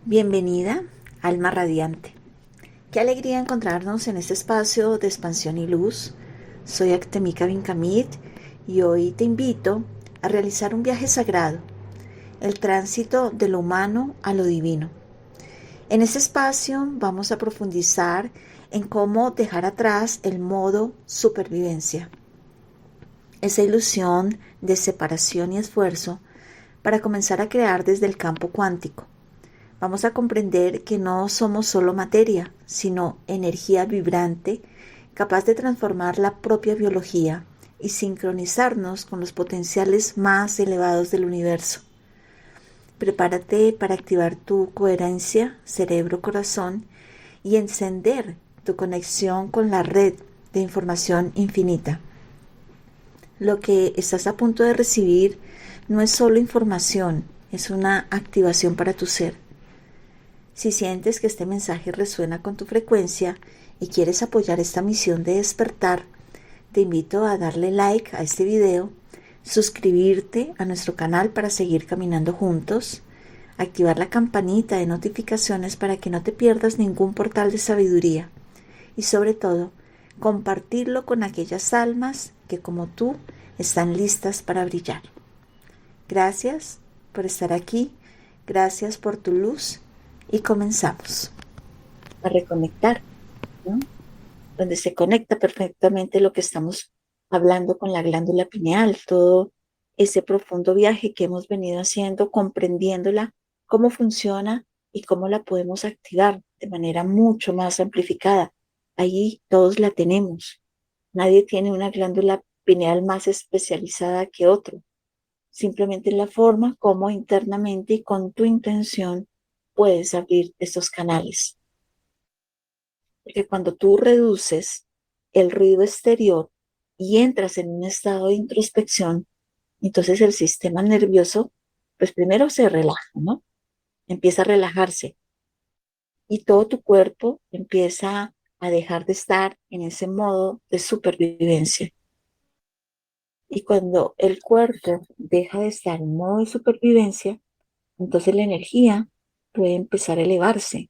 Bienvenida, alma radiante. Qué alegría encontrarnos en este espacio de expansión y luz. Soy Actemika Binkamit y hoy te invito a realizar un viaje sagrado, el tránsito de lo humano a lo divino. En este espacio vamos a profundizar en cómo dejar atrás el modo supervivencia, esa ilusión de separación y esfuerzo para comenzar a crear desde el campo cuántico. Vamos a comprender que no somos solo materia, sino energía vibrante, capaz de transformar la propia biología y sincronizarnos con los potenciales más elevados del universo. Prepárate para activar tu coherencia, cerebro-corazón y encender tu conexión con la red de información infinita. Lo que estás a punto de recibir no es solo información, es una activación para tu ser. Si sientes que este mensaje resuena con tu frecuencia y quieres apoyar esta misión de despertar, te invito a darle like a este video, suscribirte a nuestro canal para seguir caminando juntos, activar la campanita de notificaciones para que no te pierdas ningún portal de sabiduría y sobre todo, compartirlo con aquellas almas que como tú están listas para brillar. Gracias por estar aquí, gracias por tu luz y comenzamos a reconectar, ¿no? Donde se conecta perfectamente lo que estamos hablando con la glándula pineal, todo ese profundo viaje que hemos venido haciendo, comprendiéndola, cómo funciona y cómo la podemos activar de manera mucho más amplificada. Ahí todos la tenemos. Nadie tiene una glándula pineal más especializada que otro. Simplemente la forma como internamente y con tu intención puedes abrir estos canales. Porque cuando tú reduces el ruido exterior y entras en un estado de introspección, entonces el sistema nervioso, pues primero se relaja, ¿no? Empieza a relajarse y todo tu cuerpo empieza a dejar de estar en ese modo de supervivencia. Y cuando el cuerpo deja de estar en modo de supervivencia, entonces la energía puede empezar a elevarse.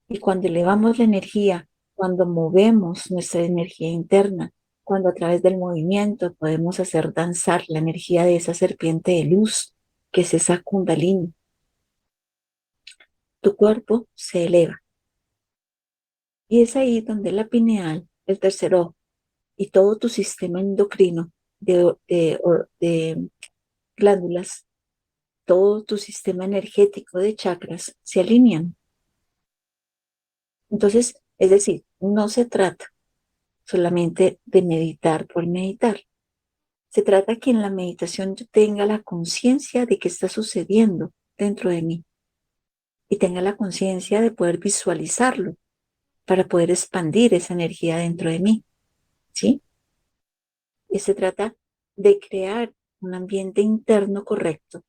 Y cuando elevamos la energía, cuando movemos nuestra energía interna, cuando a través del movimiento podemos hacer danzar la energía de esa serpiente de luz, que es esa kundalini, tu cuerpo se eleva. Y es ahí donde la pineal, el tercer ojo y todo tu sistema endocrino de glándulas, todo tu sistema energético de chakras se alinean. Entonces, es decir, no se trata solamente de meditar por meditar. Se trata que en la meditación yo tenga la conciencia de qué está sucediendo dentro de mí y tenga la conciencia de poder visualizarlo para poder expandir esa energía dentro de mí, ¿sí? Y se trata de crear un ambiente interno correcto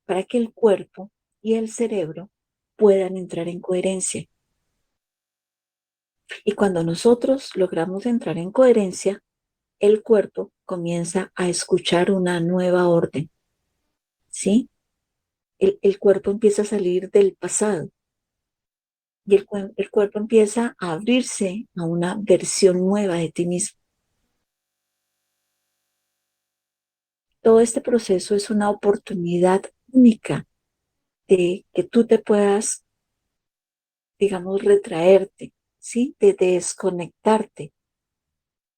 para que el cuerpo y el cerebro puedan entrar en coherencia. Y cuando nosotros logramos entrar en coherencia, el cuerpo comienza a escuchar una nueva orden, ¿sí? El cuerpo empieza a salir del pasado y el cuerpo empieza a abrirse a una versión nueva de ti mismo. Todo este proceso es una oportunidad única de que tú te puedas, digamos, retraerte, ¿sí? De desconectarte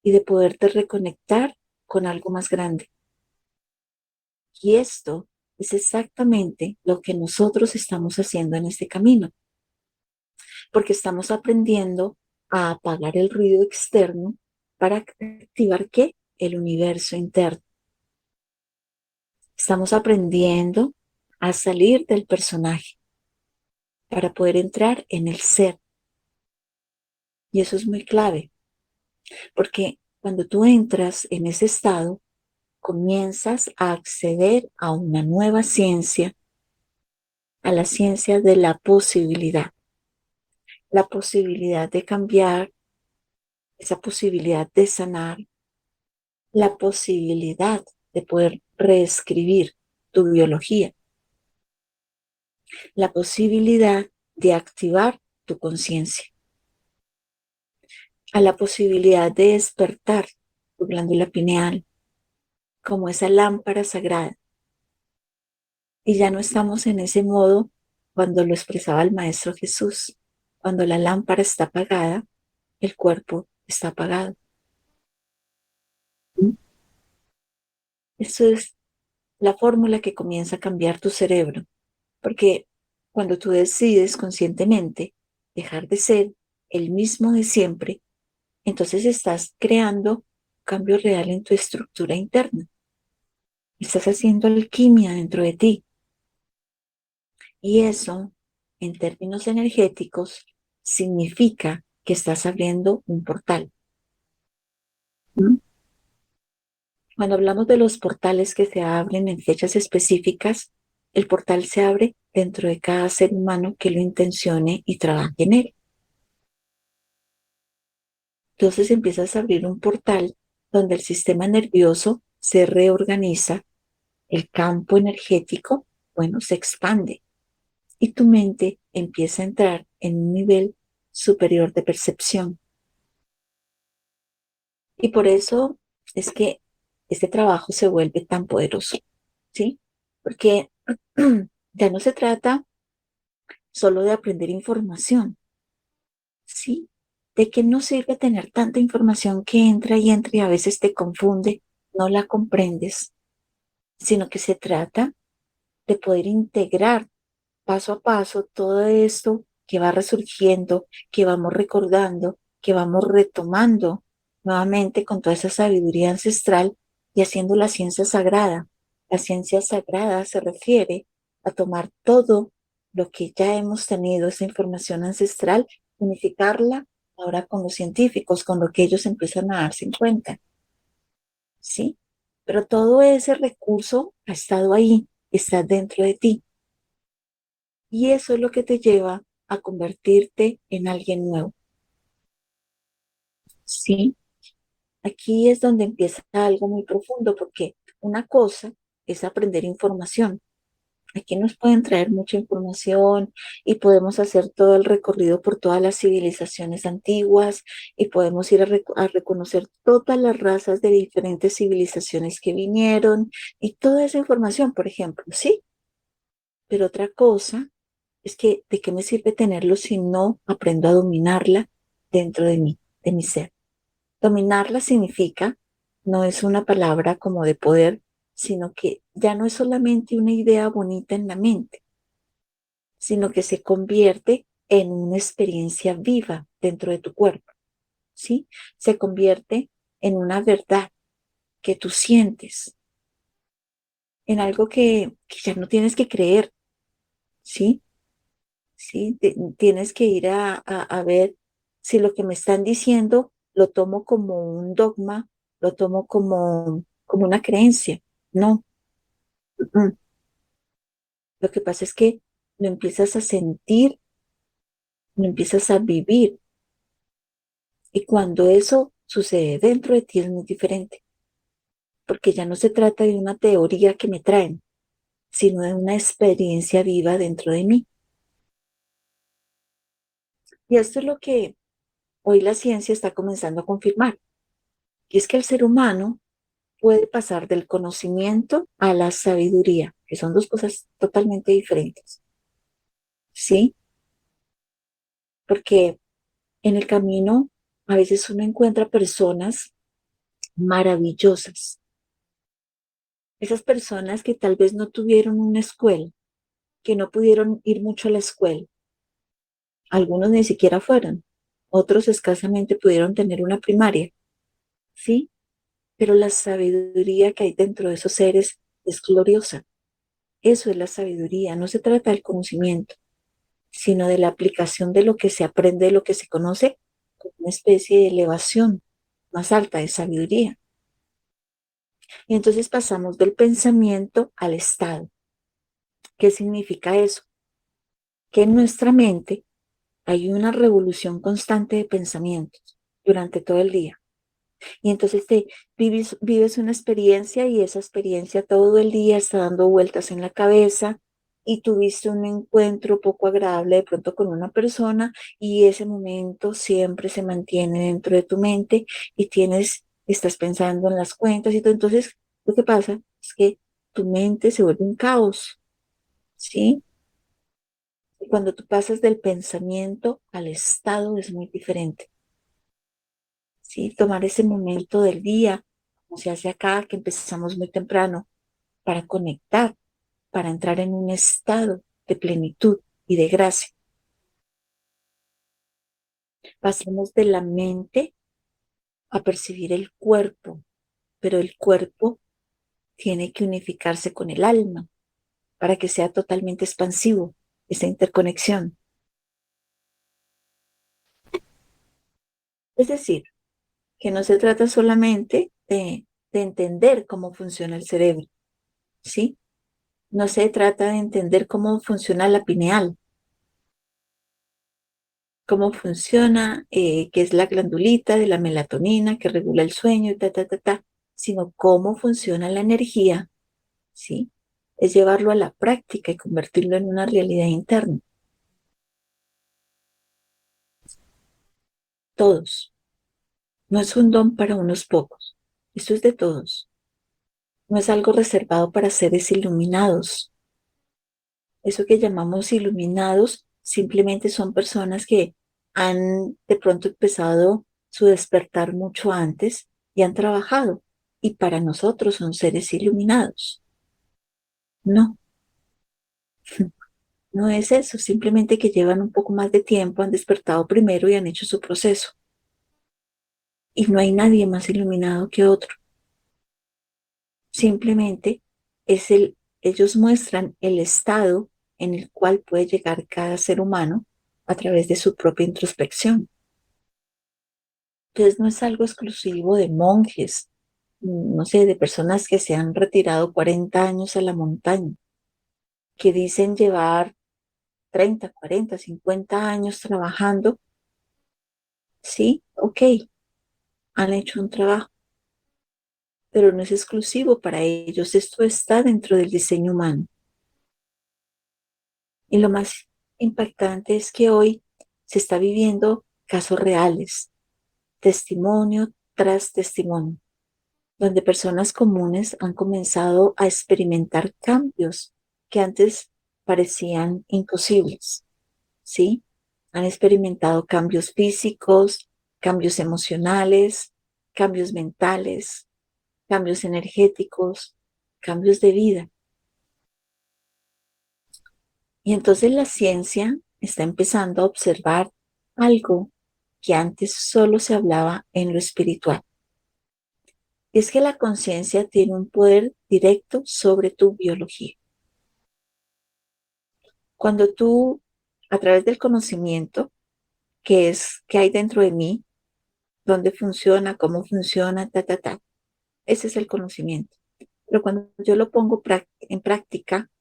y de poderte reconectar con algo más grande. Y esto es exactamente lo que nosotros estamos haciendo en este camino, porque estamos aprendiendo a apagar el ruido externo para activar ¿qué? El universo interno. Estamos aprendiendo a salir del personaje para poder entrar en el ser. Y eso es muy clave, porque cuando tú entras en ese estado, comienzas a acceder a una nueva ciencia, a la ciencia de la posibilidad de cambiar, esa posibilidad de sanar, la posibilidad de poder reescribir tu biología. la posibilidad de activar tu conciencia, a la posibilidad de despertar tu glándula pineal como esa lámpara sagrada. Y ya no estamos en ese modo cuando lo expresaba el Maestro Jesús. Cuando la lámpara está apagada, el cuerpo está apagado. Eso es la fórmula que comienza a cambiar tu cerebro, porque cuando tú decides conscientemente dejar de ser el mismo de siempre, entonces estás creando un cambio real en tu estructura interna. Estás haciendo alquimia dentro de ti. Y eso, en términos energéticos, significa que estás abriendo un portal. ¿Mm? Cuando hablamos de los portales que se abren en fechas específicas, el portal se abre dentro de cada ser humano que lo intencione y trabaje en él. Entonces empiezas a abrir un portal donde el sistema nervioso se reorganiza, el campo energético, bueno, se expande y tu mente empieza a entrar en un nivel superior de percepción. Y por eso es que este trabajo se vuelve tan poderoso, ¿sí? Porque ya no se trata solo de aprender información, ¿sí? ¿De qué nos sirve tener tanta información que entra y entra y a veces te confunde, no la comprendes? Sino que se trata de poder integrar paso a paso todo esto que va resurgiendo, que vamos recordando, que vamos retomando nuevamente con toda esa sabiduría ancestral y haciendo la ciencia sagrada. La ciencia sagrada se refiere a tomar todo lo que ya hemos tenido, esa información ancestral, unificarla ahora con los científicos, con lo que ellos empiezan a darse en cuenta, ¿sí? Pero todo ese recurso ha estado ahí, está dentro de ti. Y eso es lo que te lleva a convertirte en alguien nuevo. Sí, aquí es donde empieza algo muy profundo, porque una cosa es aprender información. Aquí nos pueden traer mucha información y podemos hacer todo el recorrido por todas las civilizaciones antiguas y podemos ir a reconocer todas las razas de diferentes civilizaciones que vinieron y toda esa información, por ejemplo, ¿sí? Pero otra cosa es que, ¿de qué me sirve tenerlo si no aprendo a dominarla dentro de mí, de mi ser? Dominarla significa, no es una palabra como de poder, sino que ya no es solamente una idea bonita en la mente, sino que se convierte en una experiencia viva dentro de tu cuerpo, ¿sí? Se convierte en una verdad que tú sientes, en algo que ya no tienes que creer, ¿sí? ¿Sí? Tienes que ir a ver si lo que me están diciendo lo tomo como un dogma, lo tomo como una creencia. No. Mm. Lo que pasa es que lo empiezas a sentir, lo empiezas a vivir. Y cuando eso sucede dentro de ti es muy diferente, porque ya no se trata de una teoría que me traen, sino de una experiencia viva dentro de mí. Y esto es lo que hoy la ciencia está comenzando a confirmar. Y es que el ser humano puede pasar del conocimiento a la sabiduría, que son dos cosas totalmente diferentes, ¿sí? Porque en el camino a veces uno encuentra personas maravillosas, esas personas que tal vez no tuvieron una escuela, que no pudieron ir mucho a la escuela, algunos ni siquiera fueron, otros escasamente pudieron tener una primaria, ¿sí? Pero la sabiduría que hay dentro de esos seres es gloriosa. Eso es la sabiduría, no se trata del conocimiento, sino de la aplicación de lo que se aprende, de lo que se conoce, como una especie de elevación más alta de sabiduría. Y entonces pasamos del pensamiento al estado. ¿Qué significa eso? Que en nuestra mente hay una revolución constante de pensamientos durante todo el día. Y entonces vives una experiencia y esa experiencia todo el día está dando vueltas en la cabeza y tuviste un encuentro poco agradable de pronto con una persona y ese momento siempre se mantiene dentro de tu mente y estás pensando en las cuentas y todo. Entonces, lo que pasa es que tu mente se vuelve un caos, ¿sí? Y cuando tú pasas del pensamiento al estado es muy diferente, ¿sí? Tomar ese momento del día, como se hace acá, que empezamos muy temprano, para conectar, para entrar en un estado de plenitud y de gracia. Pasemos de la mente a percibir el cuerpo, pero el cuerpo tiene que unificarse con el alma para que sea totalmente expansivo esa interconexión. Es decir, que no se trata solamente de entender cómo funciona el cerebro, ¿sí? No se trata de entender cómo funciona la pineal, cómo funciona, qué es la glandulita de la melatonina que regula el sueño y sino cómo funciona la energía, ¿sí? Es llevarlo a la práctica y convertirlo en una realidad interna. Todos. No es un don para unos pocos. Esto es de todos. No es algo reservado para seres iluminados. Eso que llamamos iluminados simplemente son personas que han de pronto empezado su despertar mucho antes y han trabajado. Y para nosotros son seres iluminados. No, no es eso. Simplemente que llevan un poco más de tiempo, han despertado primero y han hecho su proceso. Y no hay nadie más iluminado que otro. Simplemente ellos muestran el estado en el cual puede llegar cada ser humano a través de su propia introspección. Entonces no es algo exclusivo de monjes, no sé, de personas que se han retirado 40 años a la montaña, que dicen llevar 30, 40, 50 años trabajando. Sí, ok, han hecho un trabajo, pero no es exclusivo para ellos. Esto está dentro del diseño humano. Y lo más impactante es que hoy se está viviendo casos reales, testimonio tras testimonio, donde personas comunes han comenzado a experimentar cambios que antes parecían imposibles, ¿sí? Han experimentado cambios físicos, cambios emocionales, cambios mentales, cambios energéticos, cambios de vida. Y entonces la ciencia está empezando a observar algo que antes solo se hablaba en lo espiritual. Y es que la conciencia tiene un poder directo sobre tu biología. Cuando tú, a través del conocimiento, que hay dentro de mí, dónde funciona, cómo funciona, ese es el conocimiento. Pero cuando yo lo pongo en práctica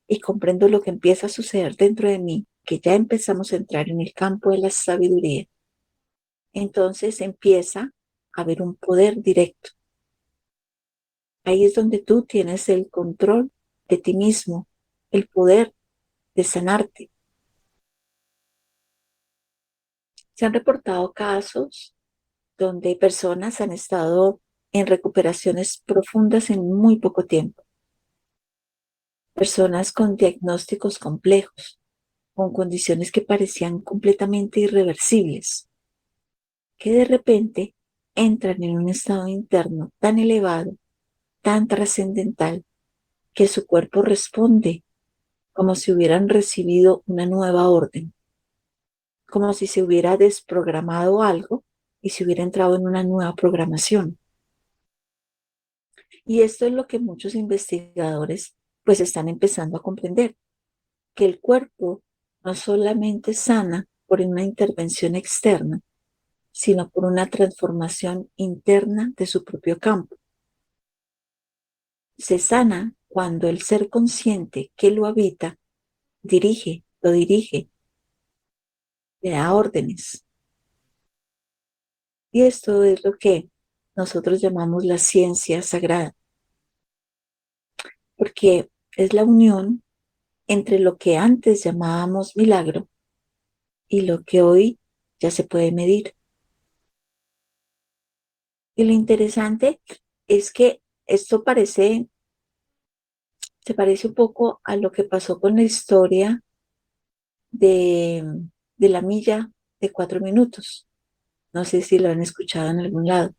y comprendo lo que empieza a suceder dentro de mí, que ya empezamos a entrar en el campo de la sabiduría, entonces empieza a haber un poder directo. Ahí es donde tú tienes el control de ti mismo, el poder de sanarte. Se han reportado casos donde personas han estado en recuperaciones profundas en muy poco tiempo. Personas con diagnósticos complejos, con condiciones que parecían completamente irreversibles, que de repente entran en un estado interno tan elevado, tan trascendental, que su cuerpo responde como si hubieran recibido una nueva orden, como si se hubiera desprogramado algo y se hubiera entrado en una nueva programación. Y esto es lo que muchos investigadores pues están empezando a comprender, que el cuerpo no solamente sana por una intervención externa, sino por una transformación interna de su propio campo. Se sana cuando el ser consciente que lo habita lo dirige, le da órdenes. Y esto es lo que nosotros llamamos la ciencia sagrada, porque es la unión entre lo que antes llamábamos milagro y lo que hoy ya se puede medir. Y lo interesante es que esto se parece un poco a lo que pasó con la historia de, de la milla de 4 minutos. No sé si lo han escuchado en algún lado,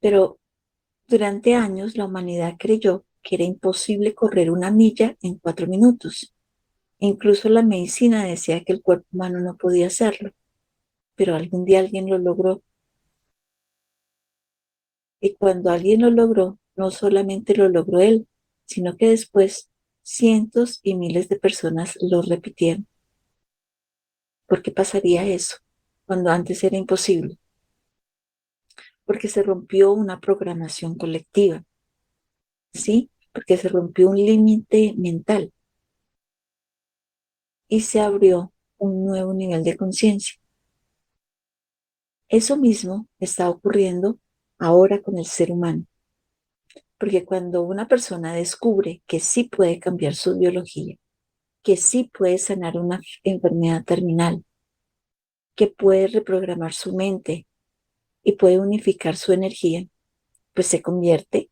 pero durante años la humanidad creyó que era imposible correr una milla en 4 minutos. Incluso la medicina decía que el cuerpo humano no podía hacerlo, pero algún día alguien lo logró. Y cuando alguien lo logró, no solamente lo logró él, sino que después cientos y miles de personas lo repitieron. ¿Por qué pasaría eso cuando antes era imposible? Porque se rompió una programación colectiva, ¿sí? Porque se rompió un límite mental y se abrió un nuevo nivel de conciencia. Eso mismo está ocurriendo ahora con el ser humano, porque cuando una persona descubre que sí puede cambiar su biología, que sí puede sanar una enfermedad terminal, que puede reprogramar su mente y puede unificar su energía, pues se convierte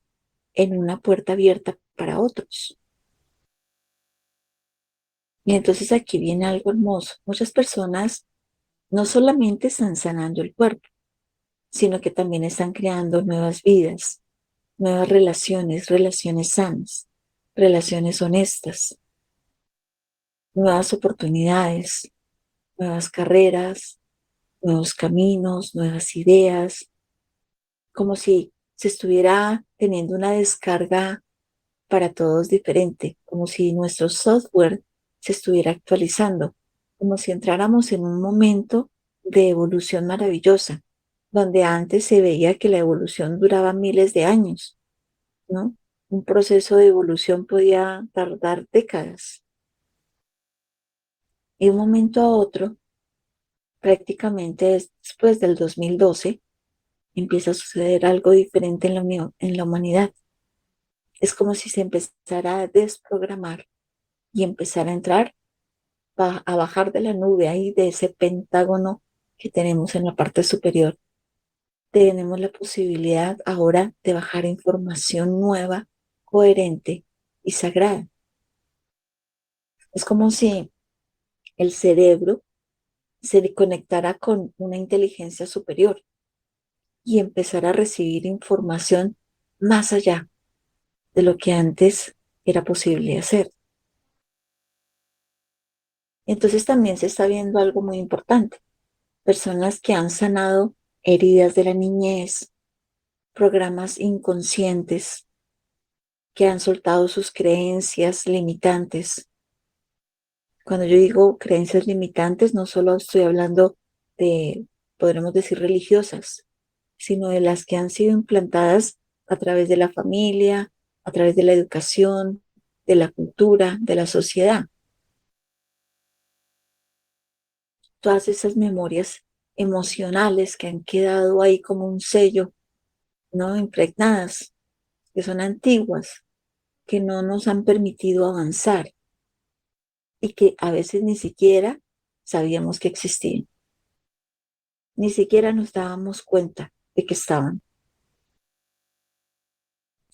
en una puerta abierta para otros. Y entonces aquí viene algo hermoso. Muchas personas no solamente están sanando el cuerpo, sino que también están creando nuevas vidas, nuevas relaciones, relaciones sanas, relaciones honestas, nuevas oportunidades, nuevas carreras, nuevos caminos, nuevas ideas, como si se estuviera teniendo una descarga para todos diferente, como si nuestro software se estuviera actualizando, como si entráramos en un momento de evolución maravillosa, donde antes se veía que la evolución duraba miles de años, ¿no? Un proceso de evolución podía tardar décadas. Y de un momento a otro, prácticamente después del 2012, empieza a suceder algo diferente en la humanidad. Es como si se empezara a desprogramar y empezara a entrar, a bajar de la nube ahí, de ese pentágono que tenemos en la parte superior. Tenemos la posibilidad ahora de bajar información nueva, coherente y sagrada. Es como si el cerebro se conectara con una inteligencia superior y empezara a recibir información más allá de lo que antes era posible hacer. Entonces también se está viendo algo muy importante. Personas que han sanado heridas de la niñez, programas inconscientes, que han soltado sus creencias limitantes. Cuando yo digo creencias limitantes, no solo estoy hablando de, podremos decir, religiosas, sino de las que han sido implantadas a través de la familia, a través de la educación, de la cultura, de la sociedad. Todas esas memorias emocionales que han quedado ahí como un sello, ¿no? Impregnadas, que son antiguas, que no nos han permitido avanzar y que a veces ni siquiera sabíamos que existían, ni siquiera nos dábamos cuenta de que estaban.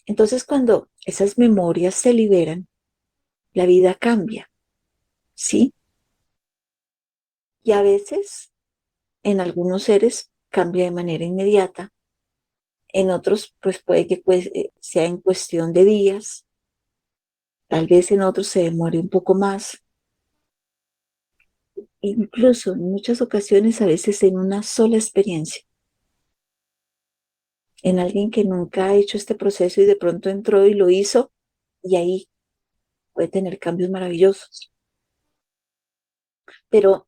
Entonces, cuando esas memorias se liberan, la vida cambia, ¿sí? Y a veces, en algunos seres, cambia de manera inmediata, en otros, pues puede que sea en cuestión de días, tal vez en otros se demore un poco más, incluso en muchas ocasiones, a veces en una sola experiencia, en alguien que nunca ha hecho este proceso y de pronto entró y lo hizo, y ahí puede tener cambios maravillosos. Pero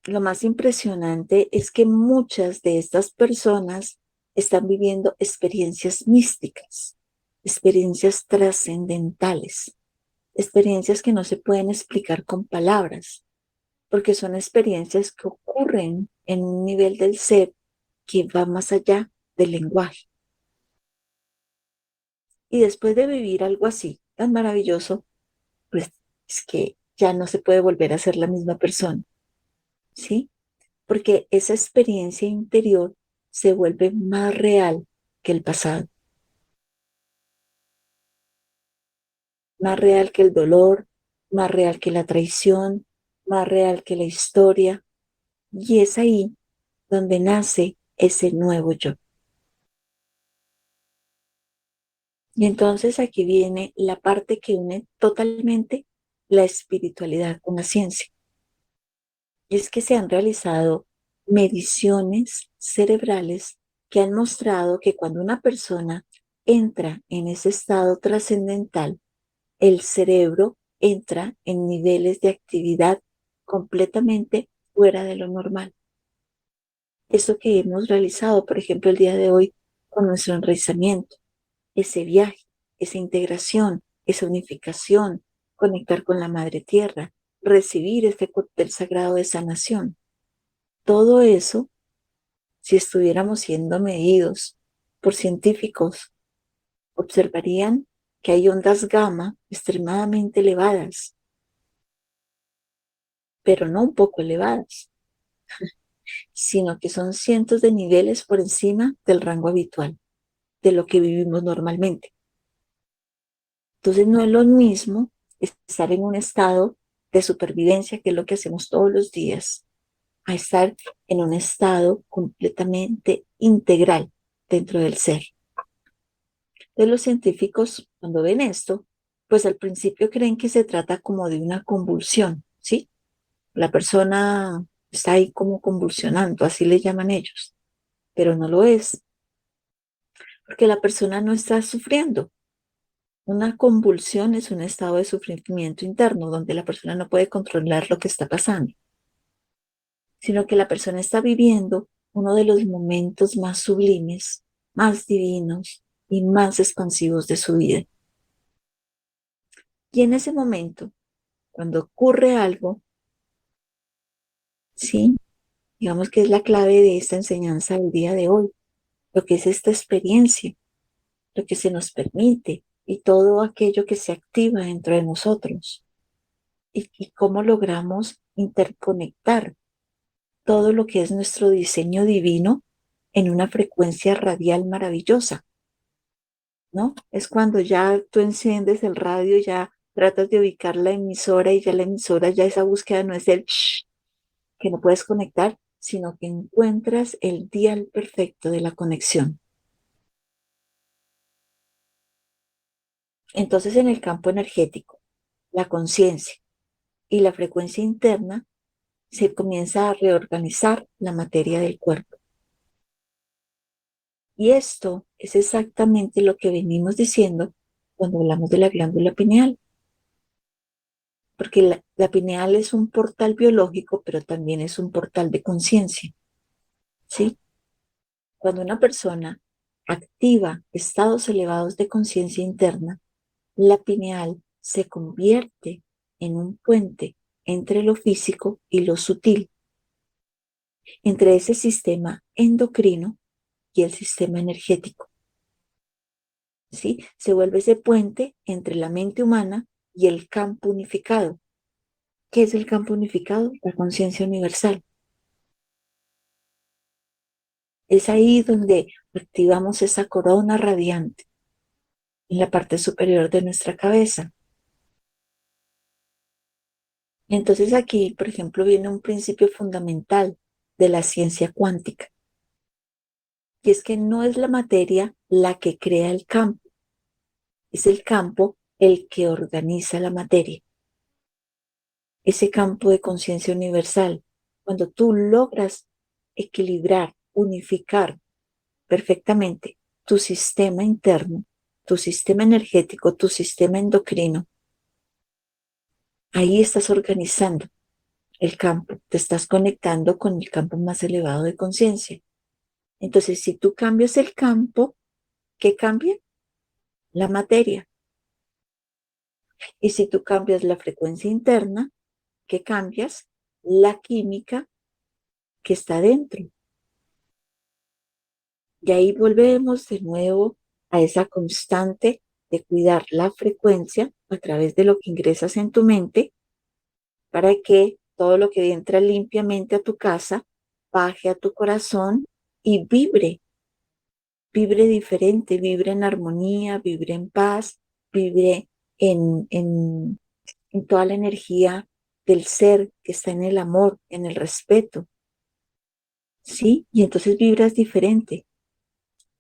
lo más impresionante es que muchas de estas personas están viviendo experiencias místicas, experiencias trascendentales, experiencias que no se pueden explicar con palabras, porque son experiencias que ocurren en un nivel del ser que va más allá del lenguaje. Y después de vivir algo así tan maravilloso, pues es que ya no se puede volver a ser la misma persona, ¿sí? Porque esa experiencia interior se vuelve más real que el pasado, más real que el dolor, más real que la traición, más real que la historia. Y es ahí donde nace ese nuevo yo. Y entonces aquí viene la parte que une totalmente la espiritualidad con la ciencia. Y es que se han realizado mediciones cerebrales que han mostrado que cuando una persona entra en ese estado trascendental, el cerebro entra en niveles de actividad completamente fuera de lo normal. Eso que hemos realizado, por ejemplo, el día de hoy con nuestro enraizamiento, ese viaje, esa integración, esa unificación, conectar con la Madre Tierra, recibir este cóctel sagrado de sanación. Todo eso, si estuviéramos siendo medidos por científicos, observarían que hay ondas gamma extremadamente elevadas, pero no un poco elevadas, sino que son cientos de niveles por encima del rango habitual, de lo que vivimos normalmente. Entonces no es lo mismo estar en un estado de supervivencia, que es lo que hacemos todos los días, a estar en un estado completamente integral dentro del ser. Entonces los científicos, cuando ven esto, pues al principio creen que se trata como de una convulsión, ¿sí? La persona está ahí como convulsionando, así le llaman ellos, pero no lo es, porque la persona no está sufriendo. Una convulsión es un estado de sufrimiento interno donde la persona no puede controlar lo que está pasando, sino que la persona está viviendo uno de los momentos más sublimes, más divinos y más expansivos de su vida. Y en ese momento, cuando ocurre algo, sí, digamos que es la clave de esta enseñanza del día de hoy, lo que es esta experiencia, lo que se nos permite y todo aquello que se activa dentro de nosotros y cómo logramos interconectar todo lo que es nuestro diseño divino en una frecuencia radial maravillosa, ¿no? Es cuando ya tú enciendes el radio, ya tratas de ubicar la emisora y ya la emisora, ya esa búsqueda no es el shh, que no puedes conectar, sino que encuentras el dial perfecto de la conexión. Entonces, en el campo energético, la conciencia y la frecuencia interna se comienza a reorganizar la materia del cuerpo. Y esto es exactamente lo que venimos diciendo cuando hablamos de la glándula pineal, porque la pineal es un portal biológico, pero también es un portal de conciencia, ¿sí? Cuando una persona activa estados elevados de conciencia interna, la pineal se convierte en un puente entre lo físico y lo sutil, entre ese sistema endocrino y el sistema energético, ¿sí? Se vuelve ese puente entre la mente humana y el campo unificado. ¿Qué es el campo unificado? La conciencia universal. Es ahí donde activamos esa corona radiante en la parte superior de nuestra cabeza. Entonces aquí, por ejemplo, viene un principio fundamental de la ciencia cuántica, y es que no es la materia la que crea el campo, es el campo el que organiza la materia, ese campo de conciencia universal. Cuando tú logras equilibrar, unificar perfectamente tu sistema interno, tu sistema energético, tu sistema endocrino, ahí estás organizando el campo, te estás conectando con el campo más elevado de conciencia. Entonces, si tú cambias el campo, ¿qué cambia? La materia. Y si tú cambias la frecuencia interna, ¿qué cambias? La química que está dentro. Y ahí volvemos de nuevo a esa constante de cuidar la frecuencia a través de lo que ingresas en tu mente para que todo lo que entra limpiamente a tu casa baje a tu corazón y vibre diferente, vibre en armonía, vibre en paz, vibre en toda la energía del ser que está en el amor, en el respeto, ¿sí? Y entonces vibras diferente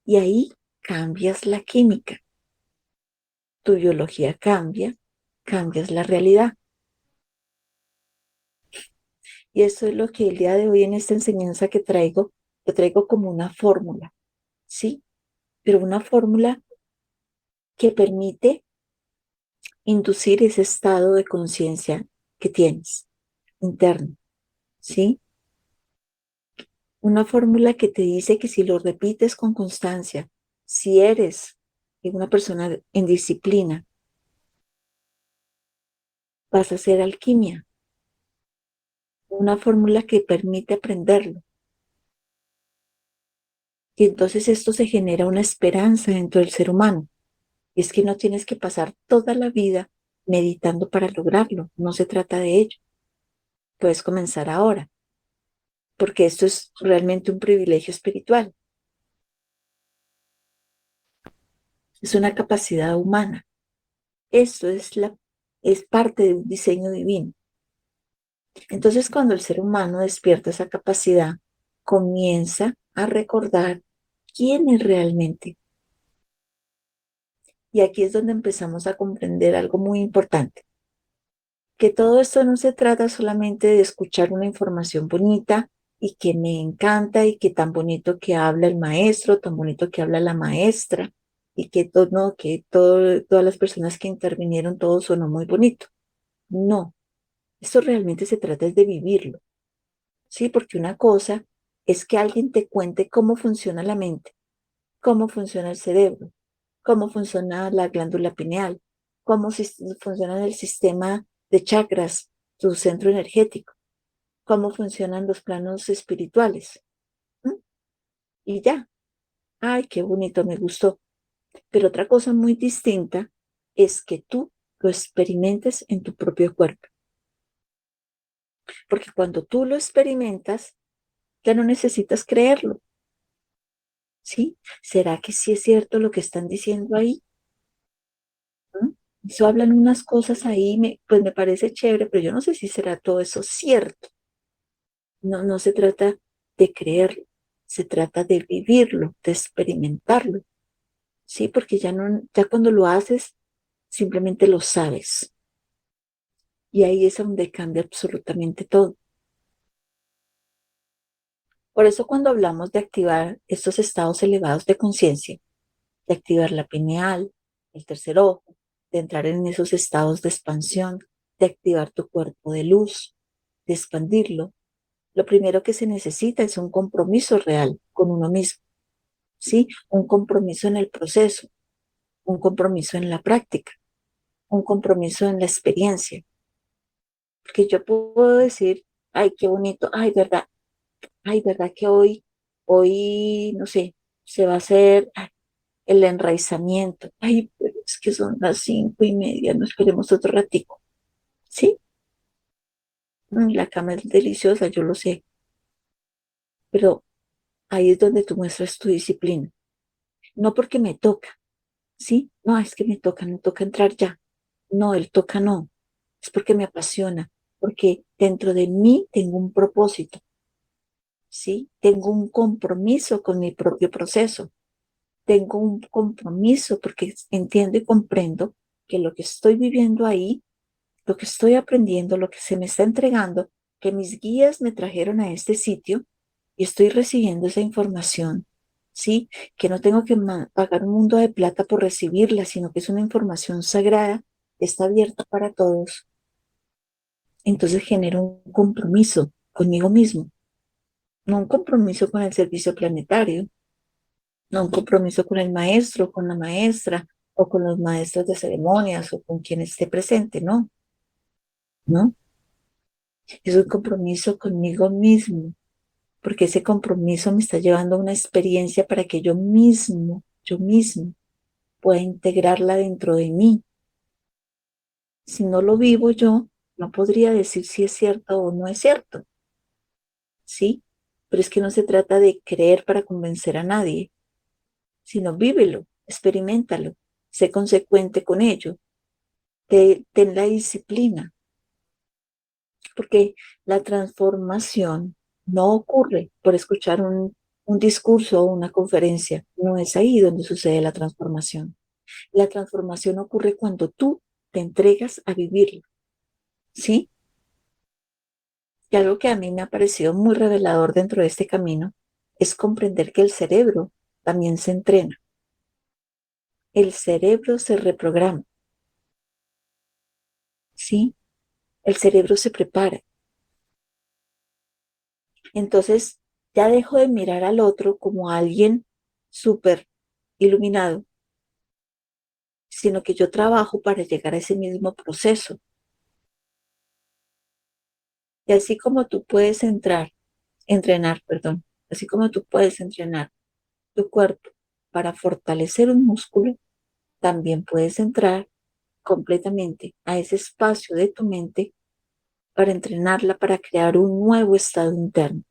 y ahí cambias la química, tu biología cambia, cambias la realidad. Y eso es lo que el día de hoy en esta enseñanza que traigo, lo traigo como una fórmula, ¿sí? Pero una fórmula que permite inducir ese estado de conciencia que tienes interno, ¿sí? Una fórmula que te dice que si lo repites con constancia, si eres una persona en disciplina, vas a hacer alquimia. Una fórmula que permite aprenderlo. Y entonces esto se genera una esperanza dentro del ser humano. Y es que no tienes que pasar toda la vida meditando para lograrlo. No se trata de ello. Puedes comenzar ahora, porque esto es realmente un privilegio espiritual. Es una capacidad humana. Esto es parte de un diseño divino. Entonces, cuando el ser humano despierta esa capacidad, comienza a recordar quién es realmente. Y aquí es donde empezamos a comprender algo muy importante, que todo esto no se trata solamente de escuchar una información bonita y que me encanta y que tan bonito que habla el maestro, tan bonito que habla la maestra y que todo, no, que todo, todas las personas que intervinieron, todo sonó muy bonito. No, esto realmente se trata es de vivirlo, ¿sí? Porque una cosa es que alguien te cuente cómo funciona la mente, cómo funciona el cerebro, cómo funciona la glándula pineal, cómo funciona el sistema de chakras, tu centro energético, cómo funcionan los planos espirituales. ¿M? Y ya, ay, qué bonito, me gustó. Pero otra cosa muy distinta es que tú lo experimentes en tu propio cuerpo. Porque cuando tú lo experimentas, ya no necesitas creerlo, ¿sí? ¿Será que sí es cierto lo que están diciendo ahí? ¿Mm? Eso hablan unas cosas ahí, pues me parece chévere, pero yo no sé si será todo eso cierto. No, no se trata de creerlo, se trata de vivirlo, de experimentarlo, ¿sí? Porque ya no, ya cuando lo haces, simplemente lo sabes. Y ahí es donde cambia absolutamente todo. Por eso cuando hablamos de activar estos estados elevados de conciencia, de activar la pineal, el tercer ojo, de entrar en esos estados de expansión, de activar tu cuerpo de luz, de expandirlo, lo primero que se necesita es un compromiso real con uno mismo, ¿sí? Un compromiso en el proceso, un compromiso en la práctica, un compromiso en la experiencia. Porque yo puedo decir, ay, qué bonito, ay, verdad que hoy, no sé, se va a hacer el enraizamiento. Ay, pero es que son las 5:30, no esperemos otro ratico. ¿Sí? La cama es deliciosa, yo lo sé, pero ahí es donde tú muestras tu disciplina. No porque me toca, ¿sí? No, es que me toca entrar ya. No, el toca no. Es porque me apasiona, porque dentro de mí tengo un propósito, ¿sí? Tengo un compromiso con mi propio proceso. Tengo un compromiso porque entiendo y comprendo que lo que estoy viviendo ahí, lo que estoy aprendiendo, lo que se me está entregando, que mis guías me trajeron a este sitio y estoy recibiendo esa información, ¿sí? Que no tengo que pagar un mundo de plata por recibirla, sino que es una información sagrada, está abierta para todos. Entonces genero un compromiso conmigo mismo, no un compromiso con el servicio planetario, no un compromiso con el maestro, con la maestra, o con los maestros de ceremonias, o con quien esté presente, no, no. Es un compromiso conmigo mismo, porque ese compromiso me está llevando a una experiencia para que yo mismo, pueda integrarla dentro de mí, Si no lo vivo yo, no podría decir si es cierto o no es cierto, ¿sí? Pero es que no se trata de creer para convencer a nadie, sino vívelo, experiméntalo, sé consecuente con ello, ten la disciplina, porque la transformación no ocurre por escuchar un discurso o una conferencia, no es ahí donde sucede la transformación. La transformación ocurre cuando tú te entregas a vivirlo, ¿sí? Y algo que a mí me ha parecido muy revelador dentro de este camino es comprender que el cerebro también se entrena, el cerebro se reprograma, ¿sí? El cerebro se prepara. Entonces, ya dejo de mirar al otro como a alguien súper iluminado, sino que yo trabajo para llegar a ese mismo proceso. Y así como tú puedes entrenar, perdón, así como tú puedes entrenar tu cuerpo para fortalecer un músculo, también puedes entrar completamente a ese espacio de tu mente para entrenarla, para crear un nuevo estado interno.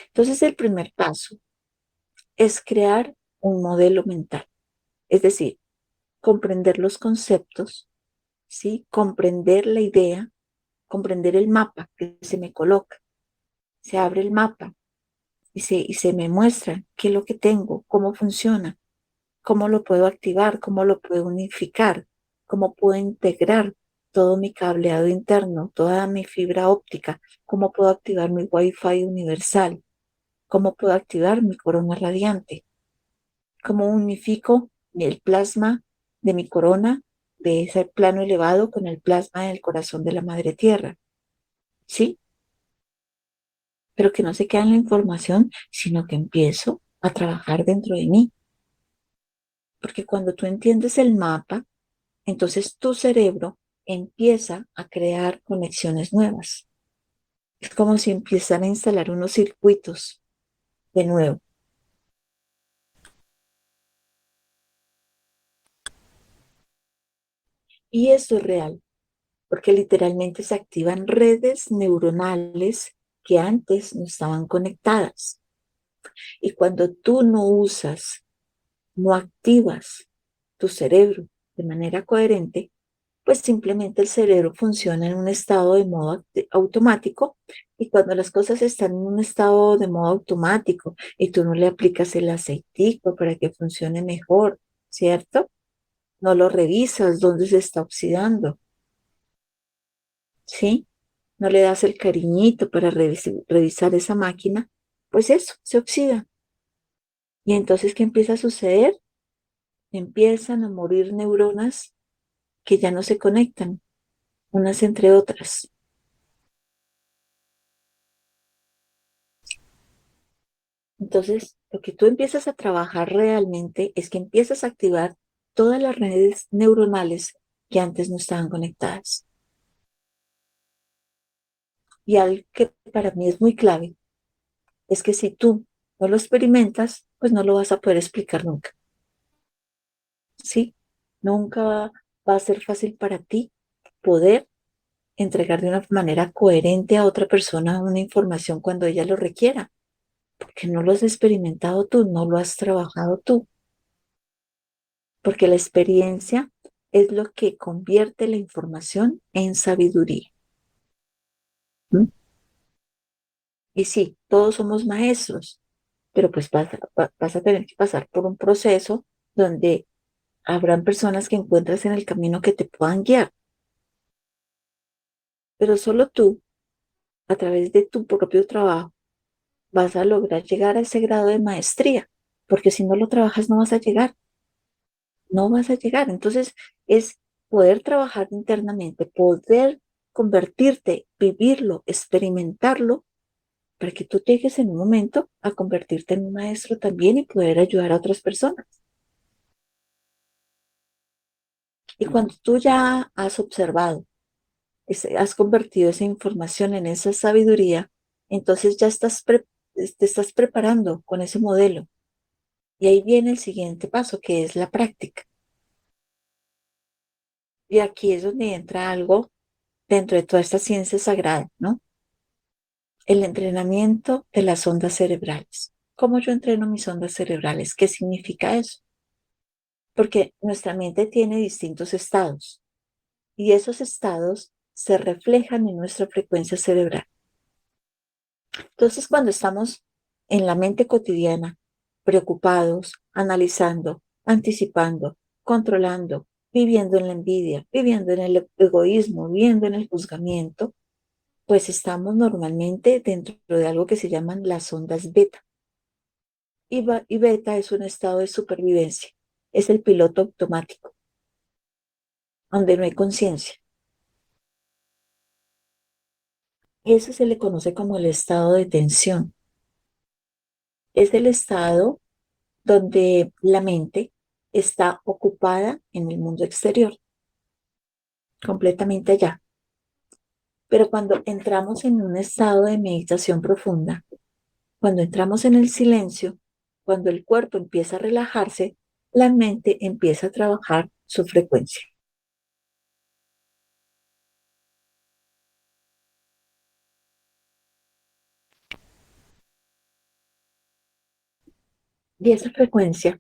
Entonces, el primer paso es crear un modelo mental, es decir, comprender los conceptos, ¿sí? Comprender la idea, comprender el mapa que se me coloca. Se abre el mapa y se me muestra qué es lo que tengo, cómo funciona, cómo lo puedo activar, cómo lo puedo unificar, cómo puedo integrar todo mi cableado interno, toda mi fibra óptica, cómo puedo activar mi Wi-Fi universal, cómo puedo activar mi corona radiante, cómo unifico el plasma de mi corona, de ese plano elevado, con el plasma del corazón de la madre tierra, ¿sí? Pero que no se queda en la información, sino que empiezo a trabajar dentro de mí. Porque cuando tú entiendes el mapa, entonces tu cerebro empieza a crear conexiones nuevas. Es como si empiezan a instalar unos circuitos de nuevo. Y esto es real, porque literalmente se activan redes neuronales que antes no estaban conectadas. Y cuando tú no usas, no activas tu cerebro de manera coherente, pues simplemente el cerebro funciona en un estado de modo automático, y cuando las cosas están en un estado de modo automático y tú no le aplicas el aceitico para que funcione mejor, ¿cierto? No lo revisas dónde se está oxidando, ¿sí? No le das el cariñito para revisar esa máquina, pues eso, se oxida. Y entonces, ¿qué empieza a suceder? Empiezan a morir neuronas que ya no se conectan, unas entre otras. Entonces, lo que tú empiezas a trabajar realmente es que empiezas a activar todas las redes neuronales que antes no estaban conectadas. Y algo que para mí es muy clave es que si tú no lo experimentas, pues no lo vas a poder explicar nunca, ¿sí? Nunca va a ser fácil para ti poder entregar de una manera coherente a otra persona una información cuando ella lo requiera, porque no lo has experimentado tú, no lo has trabajado tú. Porque la experiencia es lo que convierte la información en sabiduría. ¿Mm? Y sí, todos somos maestros, pero pues vas a tener que pasar por un proceso donde habrán personas que encuentras en el camino que te puedan guiar, pero solo tú, a través de tu propio trabajo, vas a lograr llegar a ese grado de maestría, porque si no lo trabajas no vas a llegar, no vas a llegar. Entonces es poder trabajar internamente, poder convertirte, vivirlo, experimentarlo, para que tú llegues en un momento a convertirte en un maestro también y poder ayudar a otras personas. Y cuando tú ya has observado, has convertido esa información en esa sabiduría, entonces ya te estás preparando con ese modelo. Y ahí viene el siguiente paso, que es la práctica. Y aquí es donde entra algo dentro de toda esta ciencia sagrada, ¿no? El entrenamiento de las ondas cerebrales. ¿Cómo yo entreno mis ondas cerebrales? ¿Qué significa eso? Porque nuestra mente tiene distintos estados y esos estados se reflejan en nuestra frecuencia cerebral. Entonces, cuando estamos en la mente cotidiana, preocupados, analizando, anticipando, controlando, viviendo en la envidia, viviendo en el egoísmo, viviendo en el juzgamiento, pues estamos normalmente dentro de algo que se llaman las ondas beta. Y beta es un estado de supervivencia, es el piloto automático, donde no hay conciencia. Eso se le conoce como el estado de tensión. Es el estado donde la mente está ocupada en el mundo exterior, completamente allá. Pero cuando entramos en un estado de meditación profunda, cuando entramos en el silencio, cuando el cuerpo empieza a relajarse, la mente empieza a trabajar su frecuencia. Y esa frecuencia,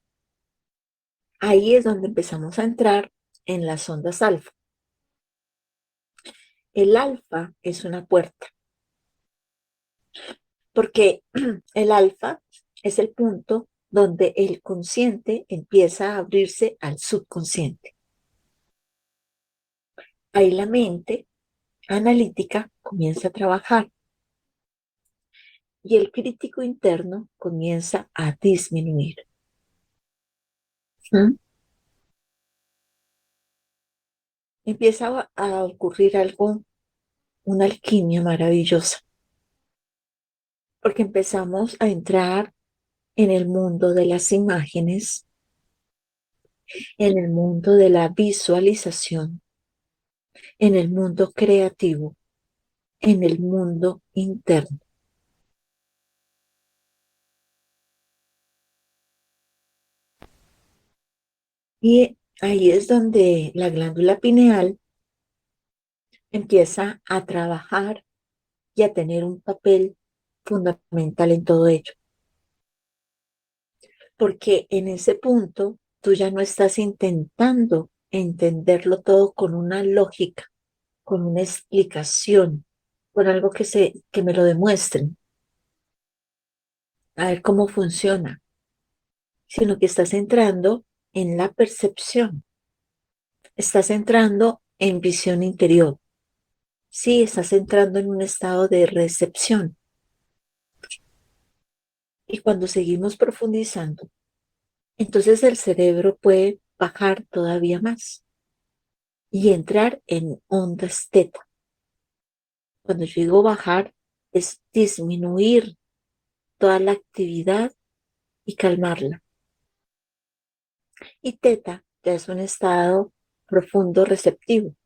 ahí es donde empezamos a entrar en las ondas alfa. El alfa es una puerta, porque el alfa es el punto donde el consciente empieza a abrirse al subconsciente. Ahí la mente analítica comienza a trabajar y el crítico interno comienza a disminuir. ¿Mm? Empieza a ocurrir algo, una alquimia maravillosa, porque empezamos a entrar en el mundo de las imágenes, en el mundo de la visualización, en el mundo creativo, en el mundo interno. Y ahí es donde la glándula pineal empieza a trabajar y a tener un papel fundamental en todo ello. Porque en ese punto tú ya no estás intentando entenderlo todo con una lógica, con una explicación, con algo que me lo demuestren, a ver cómo funciona, sino que estás entrando en la percepción, estás entrando en visión interior. Sí, estás entrando en un estado de recepción. Y cuando seguimos profundizando, entonces el cerebro puede bajar todavía más y entrar en ondas teta. Cuando yo digo bajar, es disminuir toda la actividad y calmarla. Y teta ya es un estado profundo receptivo.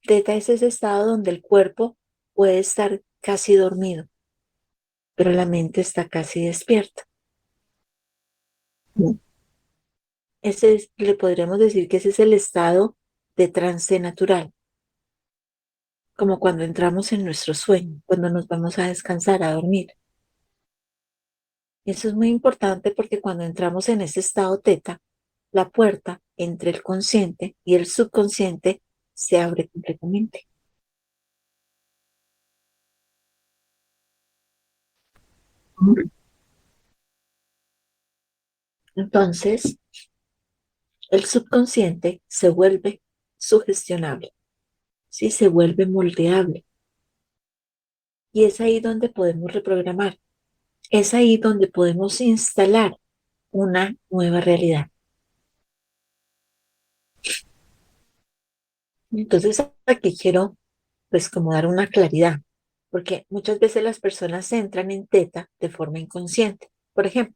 Teta es ese estado donde el cuerpo puede estar casi dormido, pero la mente está casi despierta. Le podríamos decir que ese es el estado de trance natural, como cuando entramos en nuestro sueño, cuando nos vamos a descansar, a dormir. Eso es muy importante porque cuando entramos en ese estado teta, la puerta entre el consciente y el subconsciente se abre completamente. Entonces, el subconsciente se vuelve sugestionable, ¿sí? Se vuelve moldeable. Y es ahí donde podemos reprogramar. Es ahí donde podemos instalar una nueva realidad. Entonces, aquí quiero, pues, como dar una claridad, porque muchas veces las personas entran en teta de forma inconsciente. Por ejemplo,